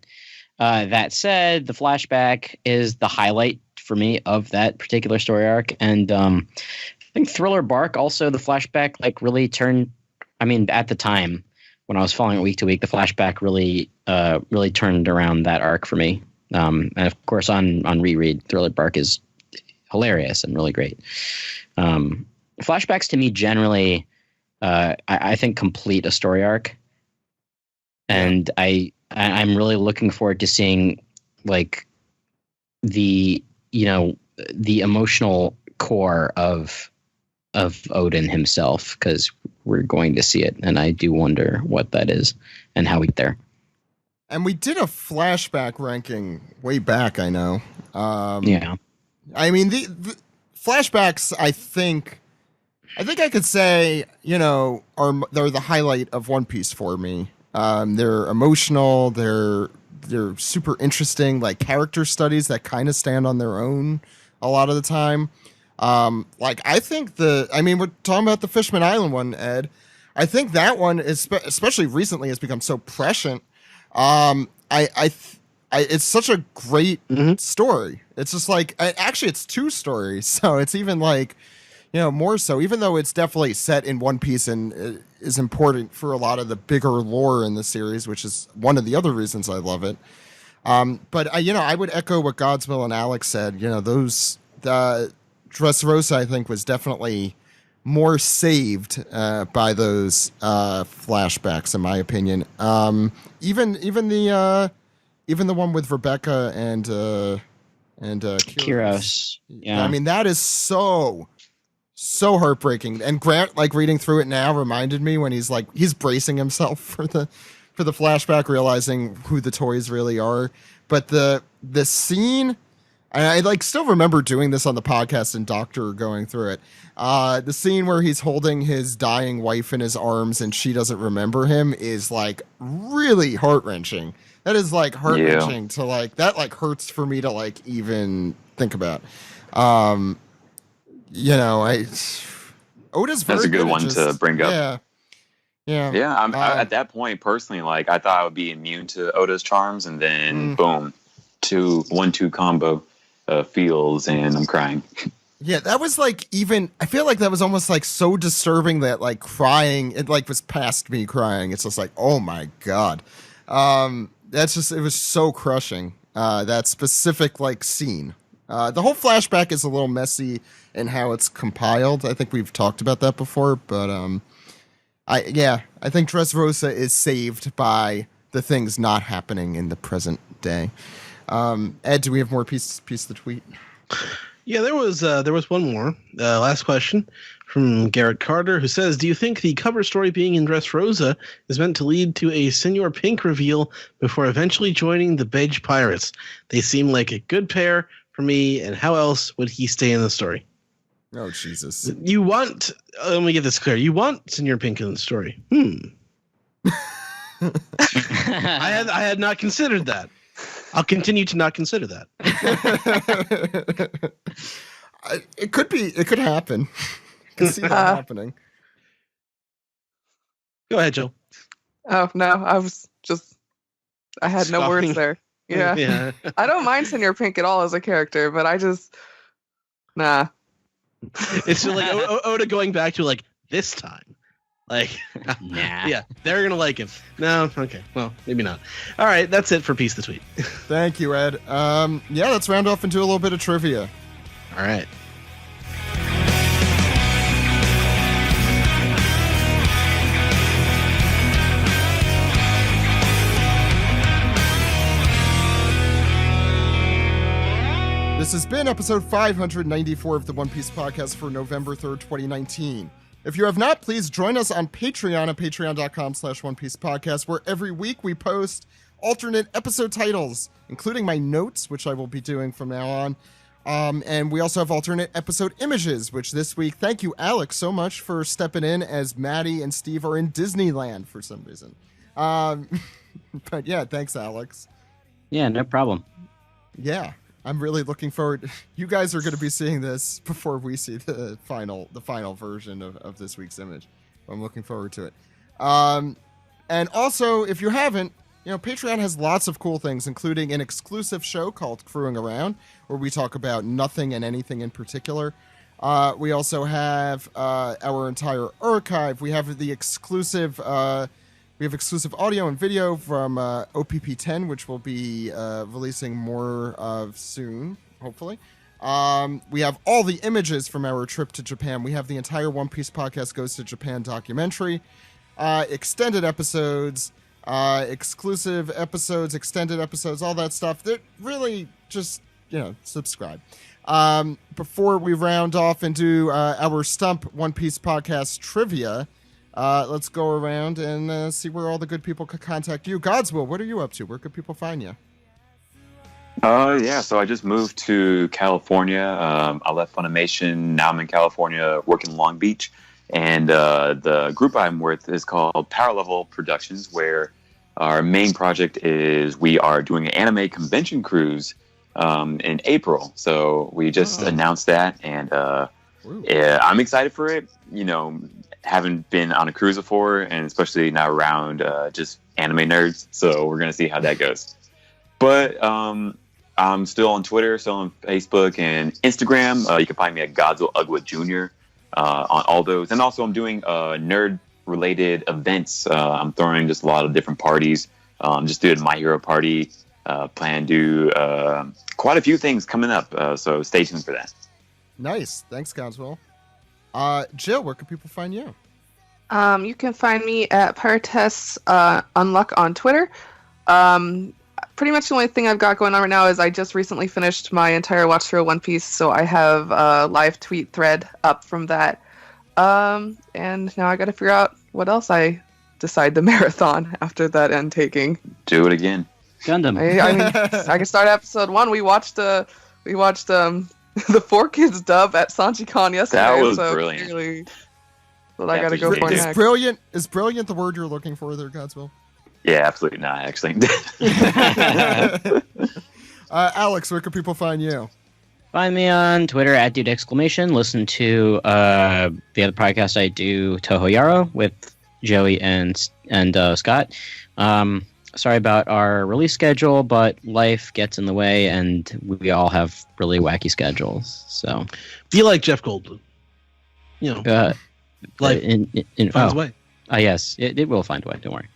Speaker 3: that said, the flashback is the highlight for me of that particular story arc, and I think Thriller Bark also, the flashback like really turned. I mean, at the time when I was following it week to week, the flashback really turned around that arc for me. And of course, on reread, Thriller Bark is hilarious and really great. Flashbacks to me generally, I think, complete a story arc, and I'm really looking forward to seeing like the emotional core of Odin himself, because we're going to see it, and I do wonder what that is and how we get there.
Speaker 1: And we did a flashback ranking way back, I know.
Speaker 3: Yeah.
Speaker 1: I mean, the flashbacks, I think I could say, they're the highlight of One Piece for me. They're emotional. They're super interesting, like character studies that kind of stand on their own a lot of the time. Like I think we're talking about the Fishman Island one, Ed. I think that one is especially recently has become so prescient. It's such a great story. It's just like, actually it's two stories. So it's even like, more so, even though it's definitely set in One Piece and is important for a lot of the bigger lore in the series, which is one of the other reasons I love it. But I would echo what Godsmill and Alex said. Dressrosa, I think, was definitely more saved by those flashbacks, in my opinion. Even the one with Rebecca and
Speaker 3: Kyros. Yeah,
Speaker 1: I mean, that is so heartbreaking. And Grant, like reading through it now, reminded me when he's bracing himself for the flashback, realizing who the toys really are. But the scene. I still remember doing this on the podcast and Doctor going through it. The scene where he's holding his dying wife in his arms and she doesn't remember him is like really heart-wrenching. That is like heart-wrenching to like, that like hurts for me to like even think about. Oda's
Speaker 5: That's a good one to bring up.
Speaker 1: Yeah.
Speaker 5: At that point, personally, like I thought I would be immune to Oda's charms, and then boom, 1-2 combo. Feels and I'm crying.
Speaker 1: Yeah, that was like I feel like that was almost like so disturbing that like crying, it like was past me crying. It's just like, oh my God. It was so crushing. That specific like scene. The whole flashback is a little messy in how it's compiled. I think we've talked about that before, but I think Dressrosa is saved by the things not happening in the present day. Ed, do we have more piece of the tweet?
Speaker 2: Yeah, there was one more. Last question from Garrett Carter, who says, do you think the cover story being in Dressrosa is meant to lead to a Senor Pink reveal before eventually joining the Beige Pirates? They seem like a good pair for me, and how else would he stay in the story?
Speaker 1: Oh, Jesus.
Speaker 2: You want, let me get this clear, you want Senor Pink in the story. I had not considered that. I'll continue to not consider that.
Speaker 1: It could happen. I can see that happening.
Speaker 2: Go ahead, Joe.
Speaker 4: Oh, no, I had no words there. Yeah. I don't mind Senor Pink at all as a character, but nah.
Speaker 2: It's like Oda going back to like this time. Like,
Speaker 3: nah.
Speaker 2: Yeah, they're going to like him. No, okay, well, maybe not. All right, that's it for Piece this week.
Speaker 1: Thank you, Ed. Let's round off into a little bit of trivia.
Speaker 2: All right.
Speaker 1: This has been episode 594 of the One Piece podcast for November 3rd, 2019. If you have not, please join us on Patreon at patreon.com/OnePiecePodcast, where every week we post alternate episode titles, including my notes, which I will be doing from now on. And we also have alternate episode images, which this week, thank you, Alex, so much for stepping in as Maddie and Steve are in Disneyland for some reason. But yeah, thanks, Alex.
Speaker 3: Yeah, no problem.
Speaker 1: Yeah, I'm really looking forward. You guys are going to be seeing this before we see the final version of this week's image. I'm looking forward to it. And also, if you haven't, Patreon has lots of cool things, including an exclusive show called Crewing Around, where we talk about nothing and anything in particular. We also have our entire archive. We have the exclusive audio and video from OPP10, which we'll be releasing more of soon, hopefully. We have all the images from our trip to Japan. We have the entire One Piece Podcast Goes to Japan documentary, extended episodes, exclusive episodes, extended episodes, all that stuff. That really just, subscribe. Before we round off and do our Stump One Piece Podcast trivia, let's go around and see where all the good people could contact you. Godswill, what are you up to? Where could people find you?
Speaker 5: So I just moved to California. I left Funimation. Now I'm in California working in Long Beach. And the group I'm with is called Power Level Productions, where our main project is we are doing an anime convention cruise in April. So we just announced that, and I'm excited for it. Haven't been on a cruise before, and especially not around just anime nerds. So we're going to see how that goes. But I'm still on Twitter, still on Facebook and Instagram. You can find me at Godzilla Ugwa Jr. On all those. And also I'm doing nerd-related events. I'm throwing just a lot of different parties. Just did My Hero Party. Plan to do quite a few things coming up. So stay tuned for that.
Speaker 1: Nice. Thanks, Godswill. Jill, where can people find you?
Speaker 4: You can find me at Pirates Unluck on Twitter. Pretty much the only thing I've got going on right now is I just recently finished my entire Watch Through One Piece, so I have a live tweet thread up from that. And now I got to figure out what else I decide to marathon after that end taking.
Speaker 5: Do it again.
Speaker 3: Gundam.
Speaker 4: I mean, I can start episode 1. We watched the 4Kids dub at SanjiCon yesterday.
Speaker 5: That was
Speaker 4: so
Speaker 5: brilliant.
Speaker 4: Clearly, what I got to go for
Speaker 1: Is
Speaker 4: next.
Speaker 1: brilliant the word you're looking for there, Godswill?
Speaker 5: Yeah, absolutely not, actually.
Speaker 1: Alex, where can people find you?
Speaker 3: Find me on Twitter at Dude Exclamation. Listen to the other podcast I do, Toho Yaro, with Joey and Scott. Sorry about our release schedule, but life gets in the way, and we all have really wacky schedules. So,
Speaker 2: be like Jeff Goldblum.
Speaker 3: Life
Speaker 2: finds a way.
Speaker 3: Yes, it will find a way. Don't worry.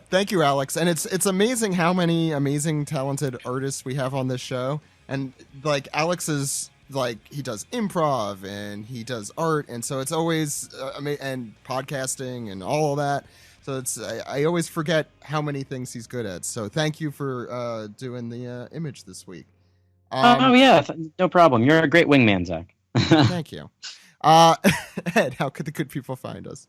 Speaker 1: Thank you, Alex. And it's amazing how many amazing, talented artists we have on this show. And like Alex is he does improv and he does art, and so it's always and podcasting and all of that. So I always forget how many things he's good at. So thank you for doing the image this week.
Speaker 3: No problem. You're a great wingman, Zach.
Speaker 1: Thank you. Ed, how could the good people find us?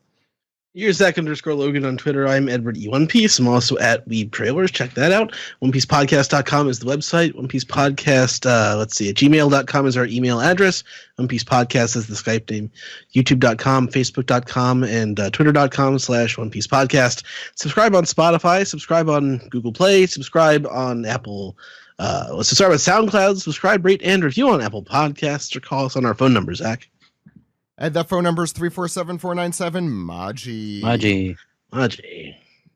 Speaker 2: You're Zach_Logan on Twitter. I'm Edward E. One Piece. I'm also at Weeb Trailers. Check that out. OnePiecePodcast.com is the website. One Piece Podcast, at gmail.com is our email address. One Piece Podcast is the Skype name. YouTube.com, Facebook.com, and Twitter.com/One Piece Podcast. Subscribe on Spotify. Subscribe on Google Play. Subscribe on Apple. Subscribe on SoundCloud. Subscribe, rate, and review on Apple Podcasts, or call us on our phone number, Zach.
Speaker 1: And that phone number is 347-497 Maji.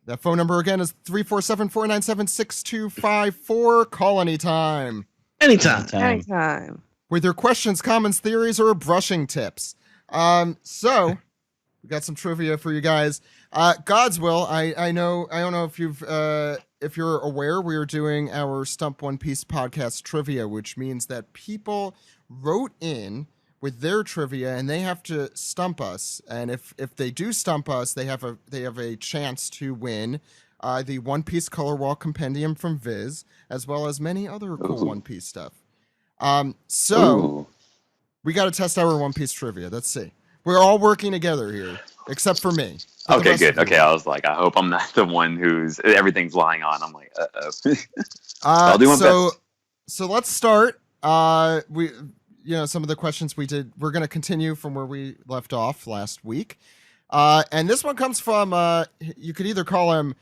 Speaker 1: That phone number again is 347-497-6254. Call anytime.
Speaker 2: Anytime.
Speaker 1: With your questions, comments, theories, or brushing tips. So we got some trivia for you guys. Godswill, I don't know if you're aware, we are doing our Stump One Piece podcast trivia, which means that people wrote in with their trivia, and they have to stump us. And if they do stump us, they have a chance to win the One Piece Color Wall Compendium from Viz, as well as many other cool One Piece stuff. So we got to test our One Piece trivia. Let's see. We're all working together here, except for me.
Speaker 5: Okay, good. Okay, I was like, I hope I'm not the one who's everything's lying on. I'm like, I'll do my best.
Speaker 1: So let's start. Some of the questions we did. We're going to continue from where we left off last week. And this one comes from, you could either call him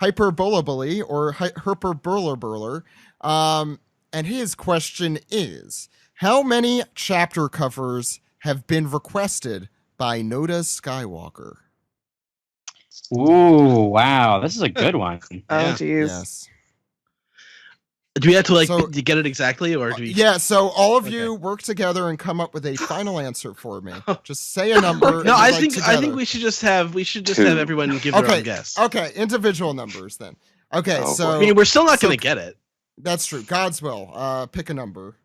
Speaker 1: Hyperbolabully or Herperburler. And his question is, how many chapter covers have been requested by Noda Skywalker?
Speaker 3: Ooh, wow. This is a good one.
Speaker 4: Oh, geez.
Speaker 1: Yes.
Speaker 2: Do we have to to get it exactly, or do we?
Speaker 1: Yeah. So all of you work together and come up with a final answer for me. Just say a number.
Speaker 2: No, I think we should just have everyone give their own guess.
Speaker 1: Okay, individual numbers then. Okay, so
Speaker 2: I mean, we're still not going to get it.
Speaker 1: That's true. God's will. Pick a number.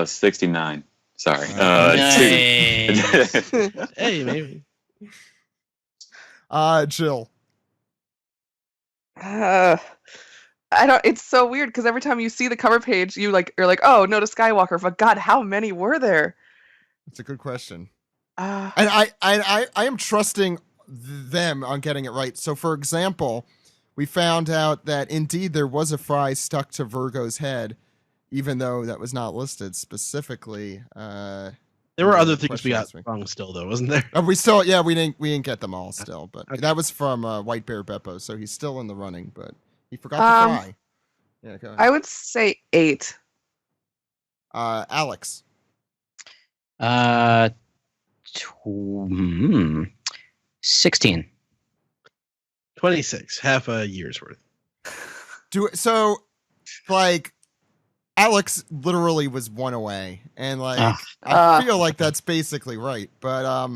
Speaker 5: 69. Sorry.
Speaker 3: Nice.
Speaker 5: 2.
Speaker 2: Hey, maybe.
Speaker 1: Jill.
Speaker 4: I don't. It's so weird because every time you see the cover page, you're like, oh, Noda Skywalker. But God, how many were there?
Speaker 1: That's a good question. And I am trusting them on getting it right. So, for example, we found out that indeed there was a fry stuck to Virgo's head, even though that was not listed specifically.
Speaker 2: There were other things we got wrong still, though, wasn't there?
Speaker 1: We didn't get them all still, but that was from White Bear Beppo, so he's still in the running, but he forgot the fry. Yeah, go ahead.
Speaker 4: I would say 8.
Speaker 1: Alex.
Speaker 3: 16.
Speaker 2: 26, half a year's worth.
Speaker 1: Alex literally was one away, and I feel like that's basically right, but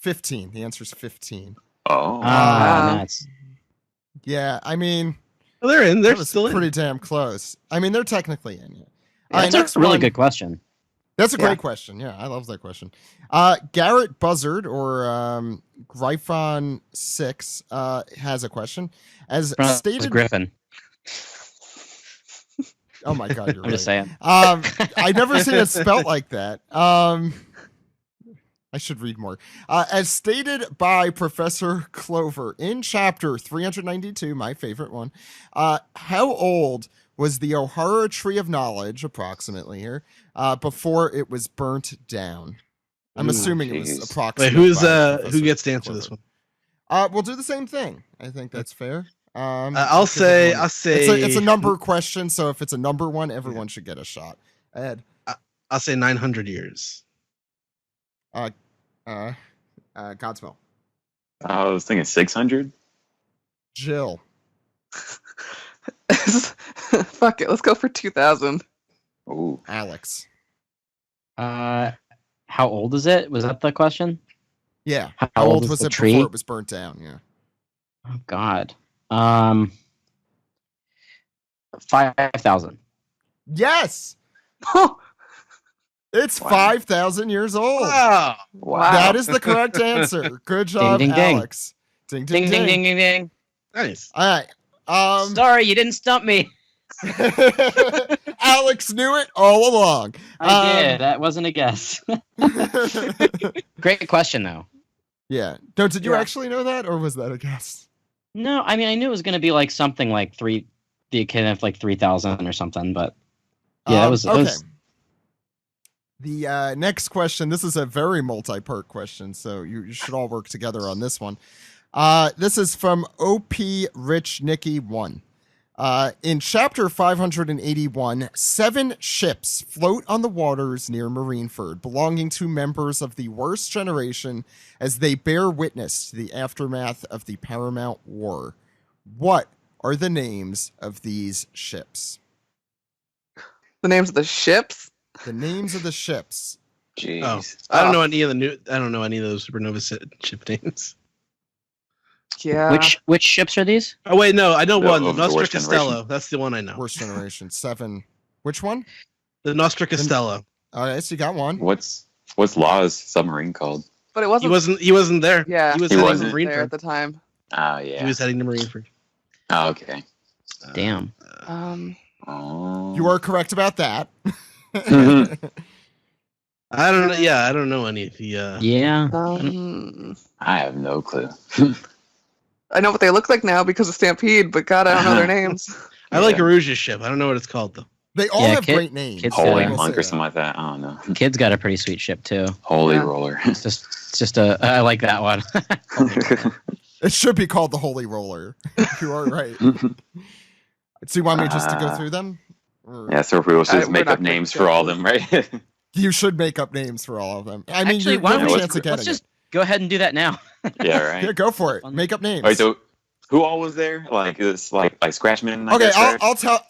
Speaker 1: 15. The answer's 15.
Speaker 5: Oh,
Speaker 3: nice.
Speaker 1: Yeah, I mean,
Speaker 2: well, they're in. They're still
Speaker 1: pretty damn close. I mean, they're technically in.
Speaker 3: Yeah, that's a really good question.
Speaker 1: That's a great question. Yeah, I love that question. Garrett Buzzard or Gryphon 6 has a question. As stated,
Speaker 3: Griffin.
Speaker 1: Oh my God, you're
Speaker 3: I'm just saying.
Speaker 1: I never seen it spelt like that. I should read more. As stated by Professor Clover in chapter 392, my favorite one, how old was the Ohara Tree of Knowledge, approximately here, before it was burnt down? I'm assuming it was approximately.
Speaker 2: Wait, who gets to answer this one?
Speaker 1: We'll do the same thing. I think that's fair.
Speaker 2: I'll say
Speaker 1: it's a number question, so if it's a number one, everyone should get a shot. Ed,
Speaker 2: I'll say 900 years.
Speaker 1: Godspell.
Speaker 5: I was thinking 600.
Speaker 1: Jill.
Speaker 4: Fuck it, let's go for 2000.
Speaker 5: Ooh,
Speaker 1: Alex.
Speaker 3: How old is it? Was that the question?
Speaker 1: Yeah.
Speaker 3: How
Speaker 1: old was
Speaker 3: the
Speaker 1: it
Speaker 3: tree?
Speaker 1: before it was burnt down? Yeah.
Speaker 3: Oh God. 5,000.
Speaker 1: Yes. It's 5,000 years old.
Speaker 2: Wow.
Speaker 1: That is the correct answer. Good job,
Speaker 3: Ding, ding, ding.
Speaker 1: Alex. Ding,
Speaker 3: Ding, ding, ding, ding, ding.
Speaker 2: Nice.
Speaker 1: All right.
Speaker 3: Sorry, you didn't stump me.
Speaker 1: Alex knew it all along.
Speaker 3: I did. That wasn't a guess. Great question, though.
Speaker 1: Yeah. Did you actually know that, or was that a guess?
Speaker 3: No, I mean, I knew it was going to be like something like the equivalent of like 3,000 or something, but yeah, that was
Speaker 1: okay. The next question. This is a very multi-part question, so you should all work together on this one. This is from OP Rich Nicky 1. In chapter 581, 7 ships float on the waters near Marineford, belonging to members of the worst generation as they bear witness to the aftermath of the Paramount War. What are the names of these ships?
Speaker 4: The names of the ships?
Speaker 1: The names of the ships.
Speaker 5: Jeez.
Speaker 2: Oh, I don't know any of those Supernova ship names.
Speaker 4: Yeah.
Speaker 3: Which ships are these?
Speaker 2: Oh wait, no, I know one. The
Speaker 5: the
Speaker 2: Nostra
Speaker 5: worst
Speaker 2: Costello.
Speaker 5: generation.
Speaker 2: That's the one I know.
Speaker 1: Worst generation. 7. Which one?
Speaker 2: The Nostra Costello.
Speaker 1: All right, so you got one.
Speaker 5: What's Law's submarine called?
Speaker 4: But it wasn't.
Speaker 2: He wasn't there.
Speaker 4: Yeah.
Speaker 2: He was
Speaker 5: He
Speaker 2: heading
Speaker 5: wasn't
Speaker 2: to
Speaker 4: there at
Speaker 2: Marineford.
Speaker 4: the time.
Speaker 5: Oh yeah.
Speaker 2: He was heading to Marineford.
Speaker 5: Oh, okay.
Speaker 3: Damn.
Speaker 5: Oh.
Speaker 1: You are correct about that.
Speaker 2: I don't know. Yeah, I don't know any of the.
Speaker 3: Yeah.
Speaker 5: I have no clue.
Speaker 4: I know what they look like now because of Stampede, but God, I don't know their names.
Speaker 2: I like Aruja's ship. I don't know what it's called though.
Speaker 1: They all have great names.
Speaker 5: Holy Monk or something like that. I don't know.
Speaker 3: Kid's got a pretty sweet ship too.
Speaker 5: Holy Roller.
Speaker 3: It's just a. I like that one.
Speaker 1: It should be called the Holy Roller. You are right. So you want me just to go through them? Or?
Speaker 5: Yeah, so if we will just make up names for all of them, right?
Speaker 1: You should make up names for all of them. I mean,
Speaker 3: actually,
Speaker 1: let's
Speaker 3: just go ahead and do that now.
Speaker 5: Yeah, right.
Speaker 1: Yeah, go for it. Make up names.
Speaker 5: All right, so who all was there? Like it's like Scratchman.
Speaker 1: Okay,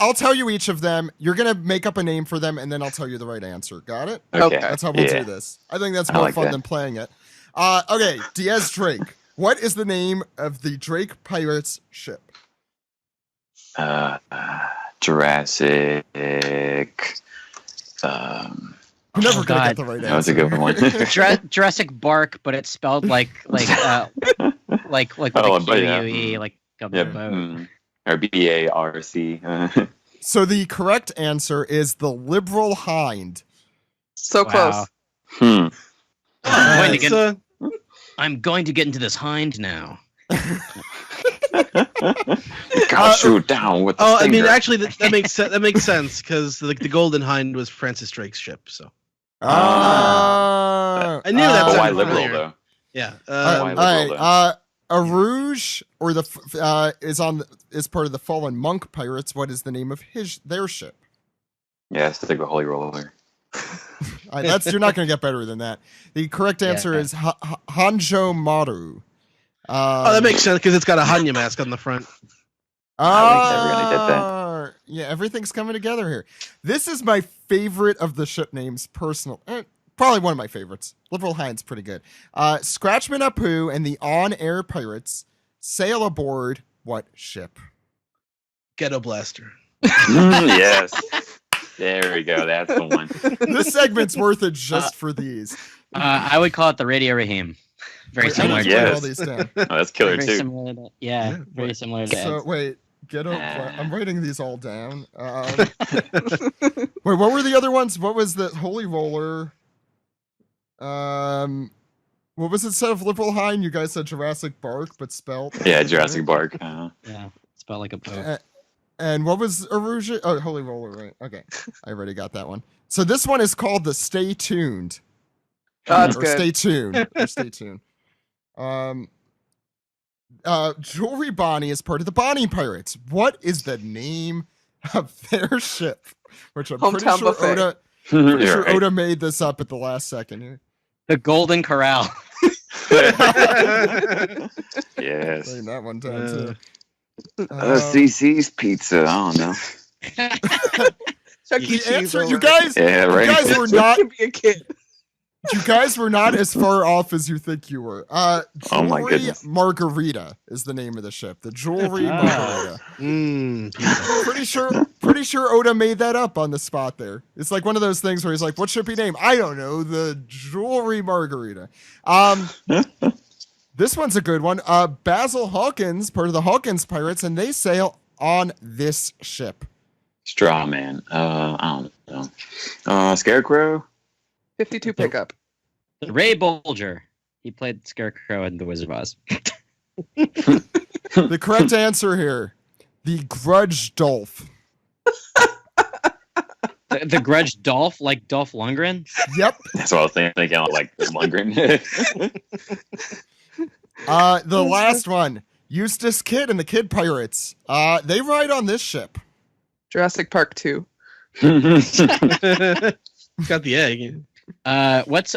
Speaker 1: I'll tell you each of them. You're gonna make up a name for them, and then I'll tell you the right answer. Got it?
Speaker 5: Okay,
Speaker 1: that's how we'll do this. I think that's more fun than playing it. Okay, Diaz Drake. What is the name of the Drake Pirates ship?
Speaker 5: Jurassic.
Speaker 1: I'm never gonna get the right answer.
Speaker 5: That was a good one.
Speaker 3: Jurassic Bark, but it's spelled like with a Q-U-E, like a boat.
Speaker 5: Or B-A-R-C.
Speaker 1: So the correct answer is the Liberal Hind.
Speaker 4: So close.
Speaker 3: I'm going to get into this hind now.
Speaker 5: Got shoot down with the
Speaker 2: I
Speaker 5: stinger.
Speaker 2: mean, actually, that makes sense. That makes sense because the Golden Hind was Francis Drake's ship. So
Speaker 1: I
Speaker 2: knew that.
Speaker 5: But why liberal though?
Speaker 2: Yeah.
Speaker 5: Why liberal, though?
Speaker 1: Arouge or is part of the Fallen Monk Pirates. What is the name of their ship?
Speaker 5: Yeah, stick with Holy Roller.
Speaker 1: You're not going to get better than that. The correct answer is Hanjo Maru.
Speaker 2: That makes sense because it's got a Hanya mask on the front.
Speaker 1: Yeah, everything's coming together here. This is my favorite of the ship names, probably one of my favorites. Liberal Hind's pretty good. Scratchman Apu and the On-Air Pirates sail aboard what ship?
Speaker 2: Ghetto Blaster.
Speaker 5: Yes. There we go. That's the one.
Speaker 1: This segment's worth it just for these.
Speaker 3: I would call it the Radio Raheem. Very similar.
Speaker 5: Yes.
Speaker 1: All these down.
Speaker 5: Oh, that's killer
Speaker 3: very
Speaker 5: too.
Speaker 3: Similar to, very similar to
Speaker 1: So wait, I'm writing these all down. Wait, what were the other ones? What was the Holy Roller? What was it instead of Liberal Hind? You guys said Jurassic Bark, but spelled.
Speaker 5: Yeah, Jurassic Bark.
Speaker 3: Yeah, spelled like a boat.
Speaker 1: And what was Aruja? Oh, Holy Roller, right? Okay, I already got that one. So this one is called the Stay Tuned.
Speaker 4: That's good.
Speaker 1: Stay tuned. Stay tuned. Jewelry Bonnie is part of the Bonnie Pirates. What is the name of their ship? Which I'm pretty sure Oda made this up at the last second here.
Speaker 3: The Golden Corral.
Speaker 5: Yes.
Speaker 1: Saying that one time too.
Speaker 5: CC's Pizza. I don't know.
Speaker 4: Chuck E. Cheese.
Speaker 1: You guys,
Speaker 5: Yeah, right.
Speaker 1: you guys were not.
Speaker 4: Be a kid.
Speaker 1: You guys were not as far off as you think you were.
Speaker 5: Oh my
Speaker 1: Jewelry
Speaker 5: goodness.
Speaker 1: Margarita is the name of the ship. The Jewelry Margarita. Pretty sure Oda made that up on the spot there. It's like one of those things where he's like, what should be named? I don't know. The Jewelry Margarita. This one's a good one. Basil Hawkins, part of the Hawkins Pirates, and they sail on this ship.
Speaker 5: Straw Man. I don't know. Scarecrow.
Speaker 4: 52 pickup.
Speaker 3: Ray Bolger. He played Scarecrow in The Wizard of Oz.
Speaker 1: The correct answer here, the Grudge Dolph.
Speaker 3: The Grudge Dolph, like Dolph Lundgren?
Speaker 1: Yep.
Speaker 5: That's what I was thinking. Like Lundgren.
Speaker 1: The last one, Eustace Kid and the Kid Pirates. They ride on this ship.
Speaker 4: Jurassic Park 2.
Speaker 2: Got the egg.
Speaker 3: What's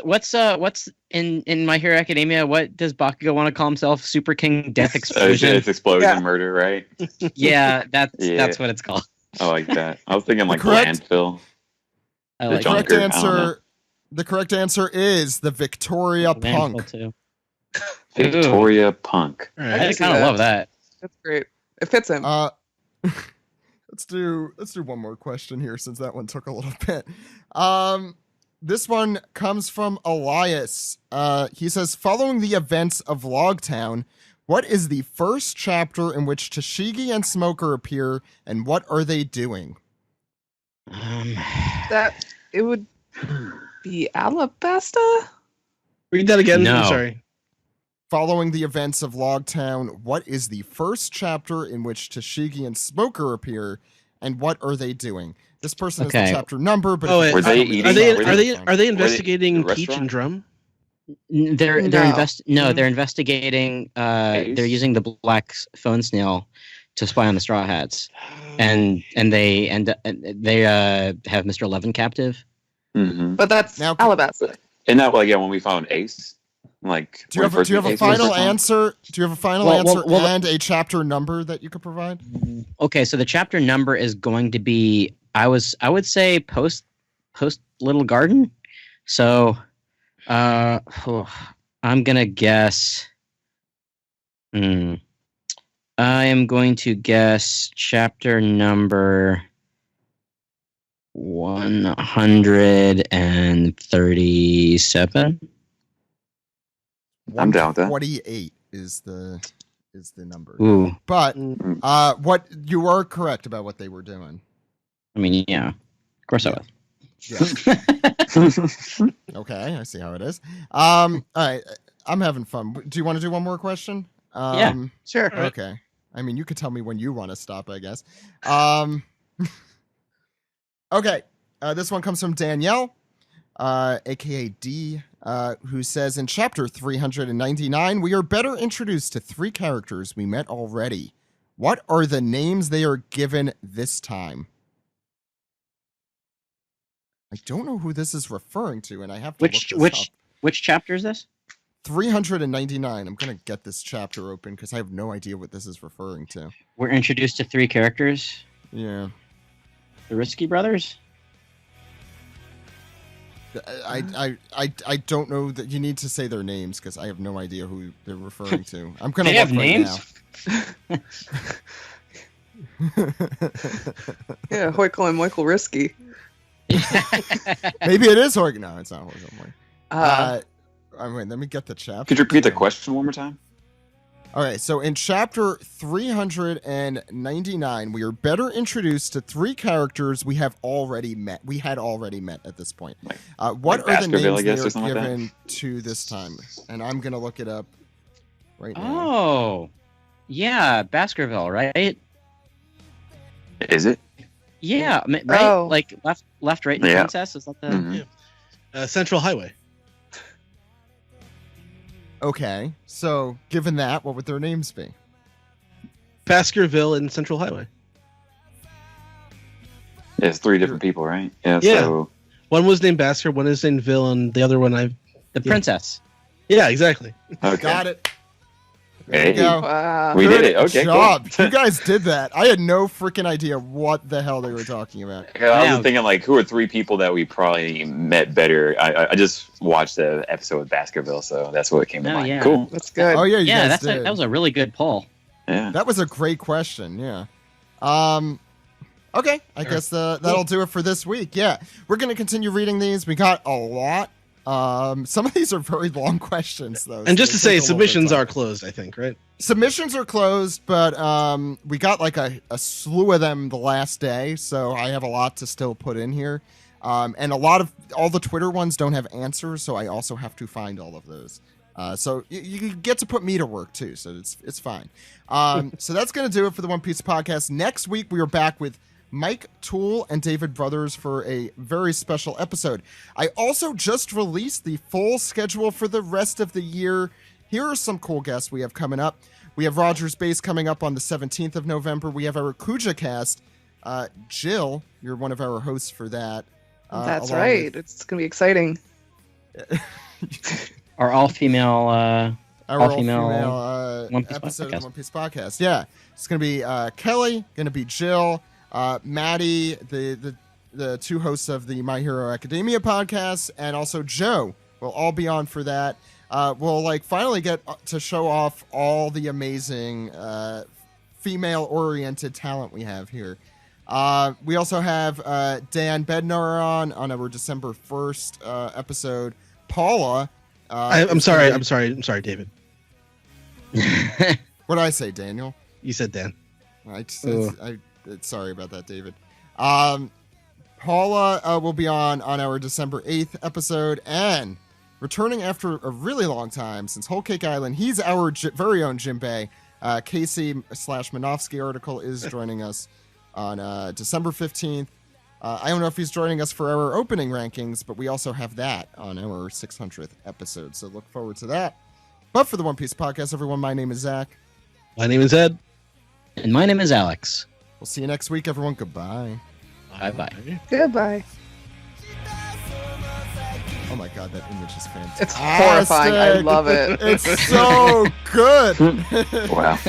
Speaker 3: in My Hero Academia? What does Bakugo want to call himself? Super King Death Explosion.
Speaker 5: It's explosion murder, right?
Speaker 3: Yeah, that's what it's called.
Speaker 5: I like that. I was thinking like
Speaker 1: correct-
Speaker 5: landfill.
Speaker 3: I like
Speaker 1: The correct
Speaker 5: Junker, I don't know.
Speaker 1: answer. The correct answer is the Victoria
Speaker 3: Landfill
Speaker 1: Punk.
Speaker 3: too.
Speaker 5: Victoria Punk.
Speaker 2: All
Speaker 3: I
Speaker 2: right.
Speaker 3: kind of love that.
Speaker 4: That's great. It fits him.
Speaker 1: Let's do one more question here since that one took a little bit. This one comes from Elias. He says, following the events of Logtown, what is the first chapter in which Tashigi and Smoker appear, and what are they doing?
Speaker 4: That it would. The Alabasta?
Speaker 2: Read that again.
Speaker 3: No.
Speaker 2: I'm sorry.
Speaker 1: Following the events of Logtown, what is the first chapter in which Tashigi and Smoker appear, and what are they doing? This person is the chapter number, but
Speaker 2: Oh,
Speaker 1: if you
Speaker 5: were
Speaker 1: tell
Speaker 5: they
Speaker 1: me
Speaker 5: eating-
Speaker 1: that,
Speaker 2: are they investigating
Speaker 5: the
Speaker 2: Peach and Drum?
Speaker 3: They're
Speaker 4: No.
Speaker 3: they're investigating. They're using the black phone snail to spy on the Straw Hats, and they have Mr. Eleven captive.
Speaker 5: Mm-hmm.
Speaker 4: But that's
Speaker 1: Now-
Speaker 4: Alabasta.
Speaker 5: And that, like, yeah, when we found Ace, like,
Speaker 1: do you have a final answer? Do you have a final
Speaker 3: Well,
Speaker 1: answer
Speaker 3: well,
Speaker 1: and a chapter number that you could provide?
Speaker 3: Okay, so the chapter number is going to be I would say post Little Garden. So I'm gonna guess. I am going to guess chapter number 137.
Speaker 5: I'm down with that.
Speaker 1: 48 is the number.
Speaker 3: Ooh,
Speaker 1: But what you are correct about what they were doing.
Speaker 3: I mean, yeah, of course I was.
Speaker 1: Yeah. Okay, I see how it is. All right, I'm having fun. Do you want to do one more question?
Speaker 3: Yeah.
Speaker 4: Sure.
Speaker 1: Okay. I mean, you could tell me when you want to stop, I guess. Okay. This one comes from Danielle, aka D, who says, in chapter 399, we are better introduced to 3 characters we met already. What are the names they are given this time? I don't know who this is referring to, and I have to look this up.
Speaker 3: Which chapter is this?
Speaker 1: 399. I'm going to get this chapter open because I have no idea what this is referring to.
Speaker 3: We're introduced to 3 characters.
Speaker 1: Yeah.
Speaker 3: The Risky Brothers?
Speaker 1: I don't know that you need to say their names because I have no idea who they're referring to. I'm going to
Speaker 3: They
Speaker 1: look
Speaker 3: have names?
Speaker 1: right
Speaker 4: Yeah, Hoikel and Moikel Risky.
Speaker 1: now. Maybe it is Horg. No, it's not Horg. Wait, let me get the chapter.
Speaker 5: Could you repeat the question one more time?
Speaker 1: All right, so in chapter 399, we are better introduced to 3 characters we have already met. We had already met at this point. What
Speaker 5: like
Speaker 1: are the
Speaker 5: Baskerville,
Speaker 1: names
Speaker 5: I guess,
Speaker 1: they
Speaker 5: or something
Speaker 1: are
Speaker 5: like that?
Speaker 1: given to this time? And I'm going to look it up right now.
Speaker 3: Oh, yeah, Baskerville, right?
Speaker 5: Is it?
Speaker 3: Yeah, right.
Speaker 4: Oh.
Speaker 3: Like left, right.
Speaker 5: Yeah.
Speaker 3: Princess, is that the?
Speaker 5: Mhm.
Speaker 2: Central Highway.
Speaker 1: Okay, so given that, what would their names be?
Speaker 2: Baskerville and Central Highway.
Speaker 5: It's 3 different people, right? Yeah.
Speaker 2: Yeah.
Speaker 5: So
Speaker 2: One was named Basker, one is named Ville, and the other one
Speaker 3: The
Speaker 2: Yeah.
Speaker 3: princess.
Speaker 2: Yeah, exactly.
Speaker 5: okay.
Speaker 1: Got it. There
Speaker 5: Hey.
Speaker 1: you go.
Speaker 4: Wow.
Speaker 5: We did
Speaker 1: Good
Speaker 5: it. Okay.
Speaker 1: job. You guys did that. I had no freaking idea what the hell they were talking about.
Speaker 5: Cool. I
Speaker 3: Yeah.
Speaker 5: was thinking, like, who are 3 people that we probably met better? I just watched the episode with Baskerville, so that's what came to
Speaker 3: Oh,
Speaker 5: mind.
Speaker 3: yeah.
Speaker 5: Cool.
Speaker 4: That's good.
Speaker 1: Oh yeah, you
Speaker 3: Yeah,
Speaker 1: guys
Speaker 3: that
Speaker 1: did.
Speaker 3: was a really good poll.
Speaker 5: Yeah.
Speaker 1: That was a great question. Yeah. Okay. I guess that'll do it for this week. Yeah, we're gonna continue reading these. We got a lot. Some of these are very long questions, though.
Speaker 2: And just
Speaker 1: so
Speaker 2: to say,
Speaker 1: it takes a little bit of
Speaker 2: submissions
Speaker 1: time.
Speaker 2: are closed, I think, right?
Speaker 1: Submissions are closed, but we got like a slew of them the last day, so I have a lot to still put in here. And all the Twitter ones don't have answers, so I also have to find all of those. So you get to put me to work too, so it's fine. So that's gonna do it for the One Piece podcast. Next week we are back with Mike Toole and David Brothers for a very special episode. I also just released the full schedule for the rest of the year. Here are some cool guests we have coming up. We have Rogers Base coming up on the 17th of November. We have our Kuja cast. Jill, you're one of our hosts for that.
Speaker 4: That's
Speaker 1: along
Speaker 4: right. It's going to be exciting.
Speaker 3: Our all-female.
Speaker 1: Our
Speaker 3: all-female One Piece
Speaker 1: episode of
Speaker 3: podcast.
Speaker 1: the One Piece podcast. Yeah, it's gonna be Kelly, gonna be Jill, Maddie, the 2 hosts of the My Hero Academia podcast, and also Joe will all be on for that. We'll finally get to show off all the amazing female-oriented talent we have here. We also have Dan Bednar on our December 1st episode. Paula.
Speaker 2: I'm sorry, David.
Speaker 1: What did I say, Daniel?
Speaker 2: You said Dan.
Speaker 1: Sorry about that, David. Paula will be on our December 8th episode, and returning after a really long time since Whole Cake Island, he's our very own Jinbei. Casey/Manofsky article is joining us on December 15th. I don't know if he's joining us for our opening rankings, but we also have that on our 600th episode, so look forward to that. But for the One Piece podcast, everyone, my name is Zach.
Speaker 2: My name is Ed.
Speaker 3: And my name is Alex.
Speaker 1: We'll see you next week, everyone. Goodbye.
Speaker 3: Bye-bye.
Speaker 4: Goodbye.
Speaker 1: Oh my god, that image is fantastic.
Speaker 4: It's horrifying. I love it.
Speaker 1: It's so good.
Speaker 5: Wow.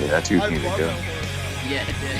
Speaker 5: Yeah, that too
Speaker 1: I
Speaker 5: came to
Speaker 1: love
Speaker 5: go.
Speaker 1: that horror.
Speaker 3: Yeah, it did.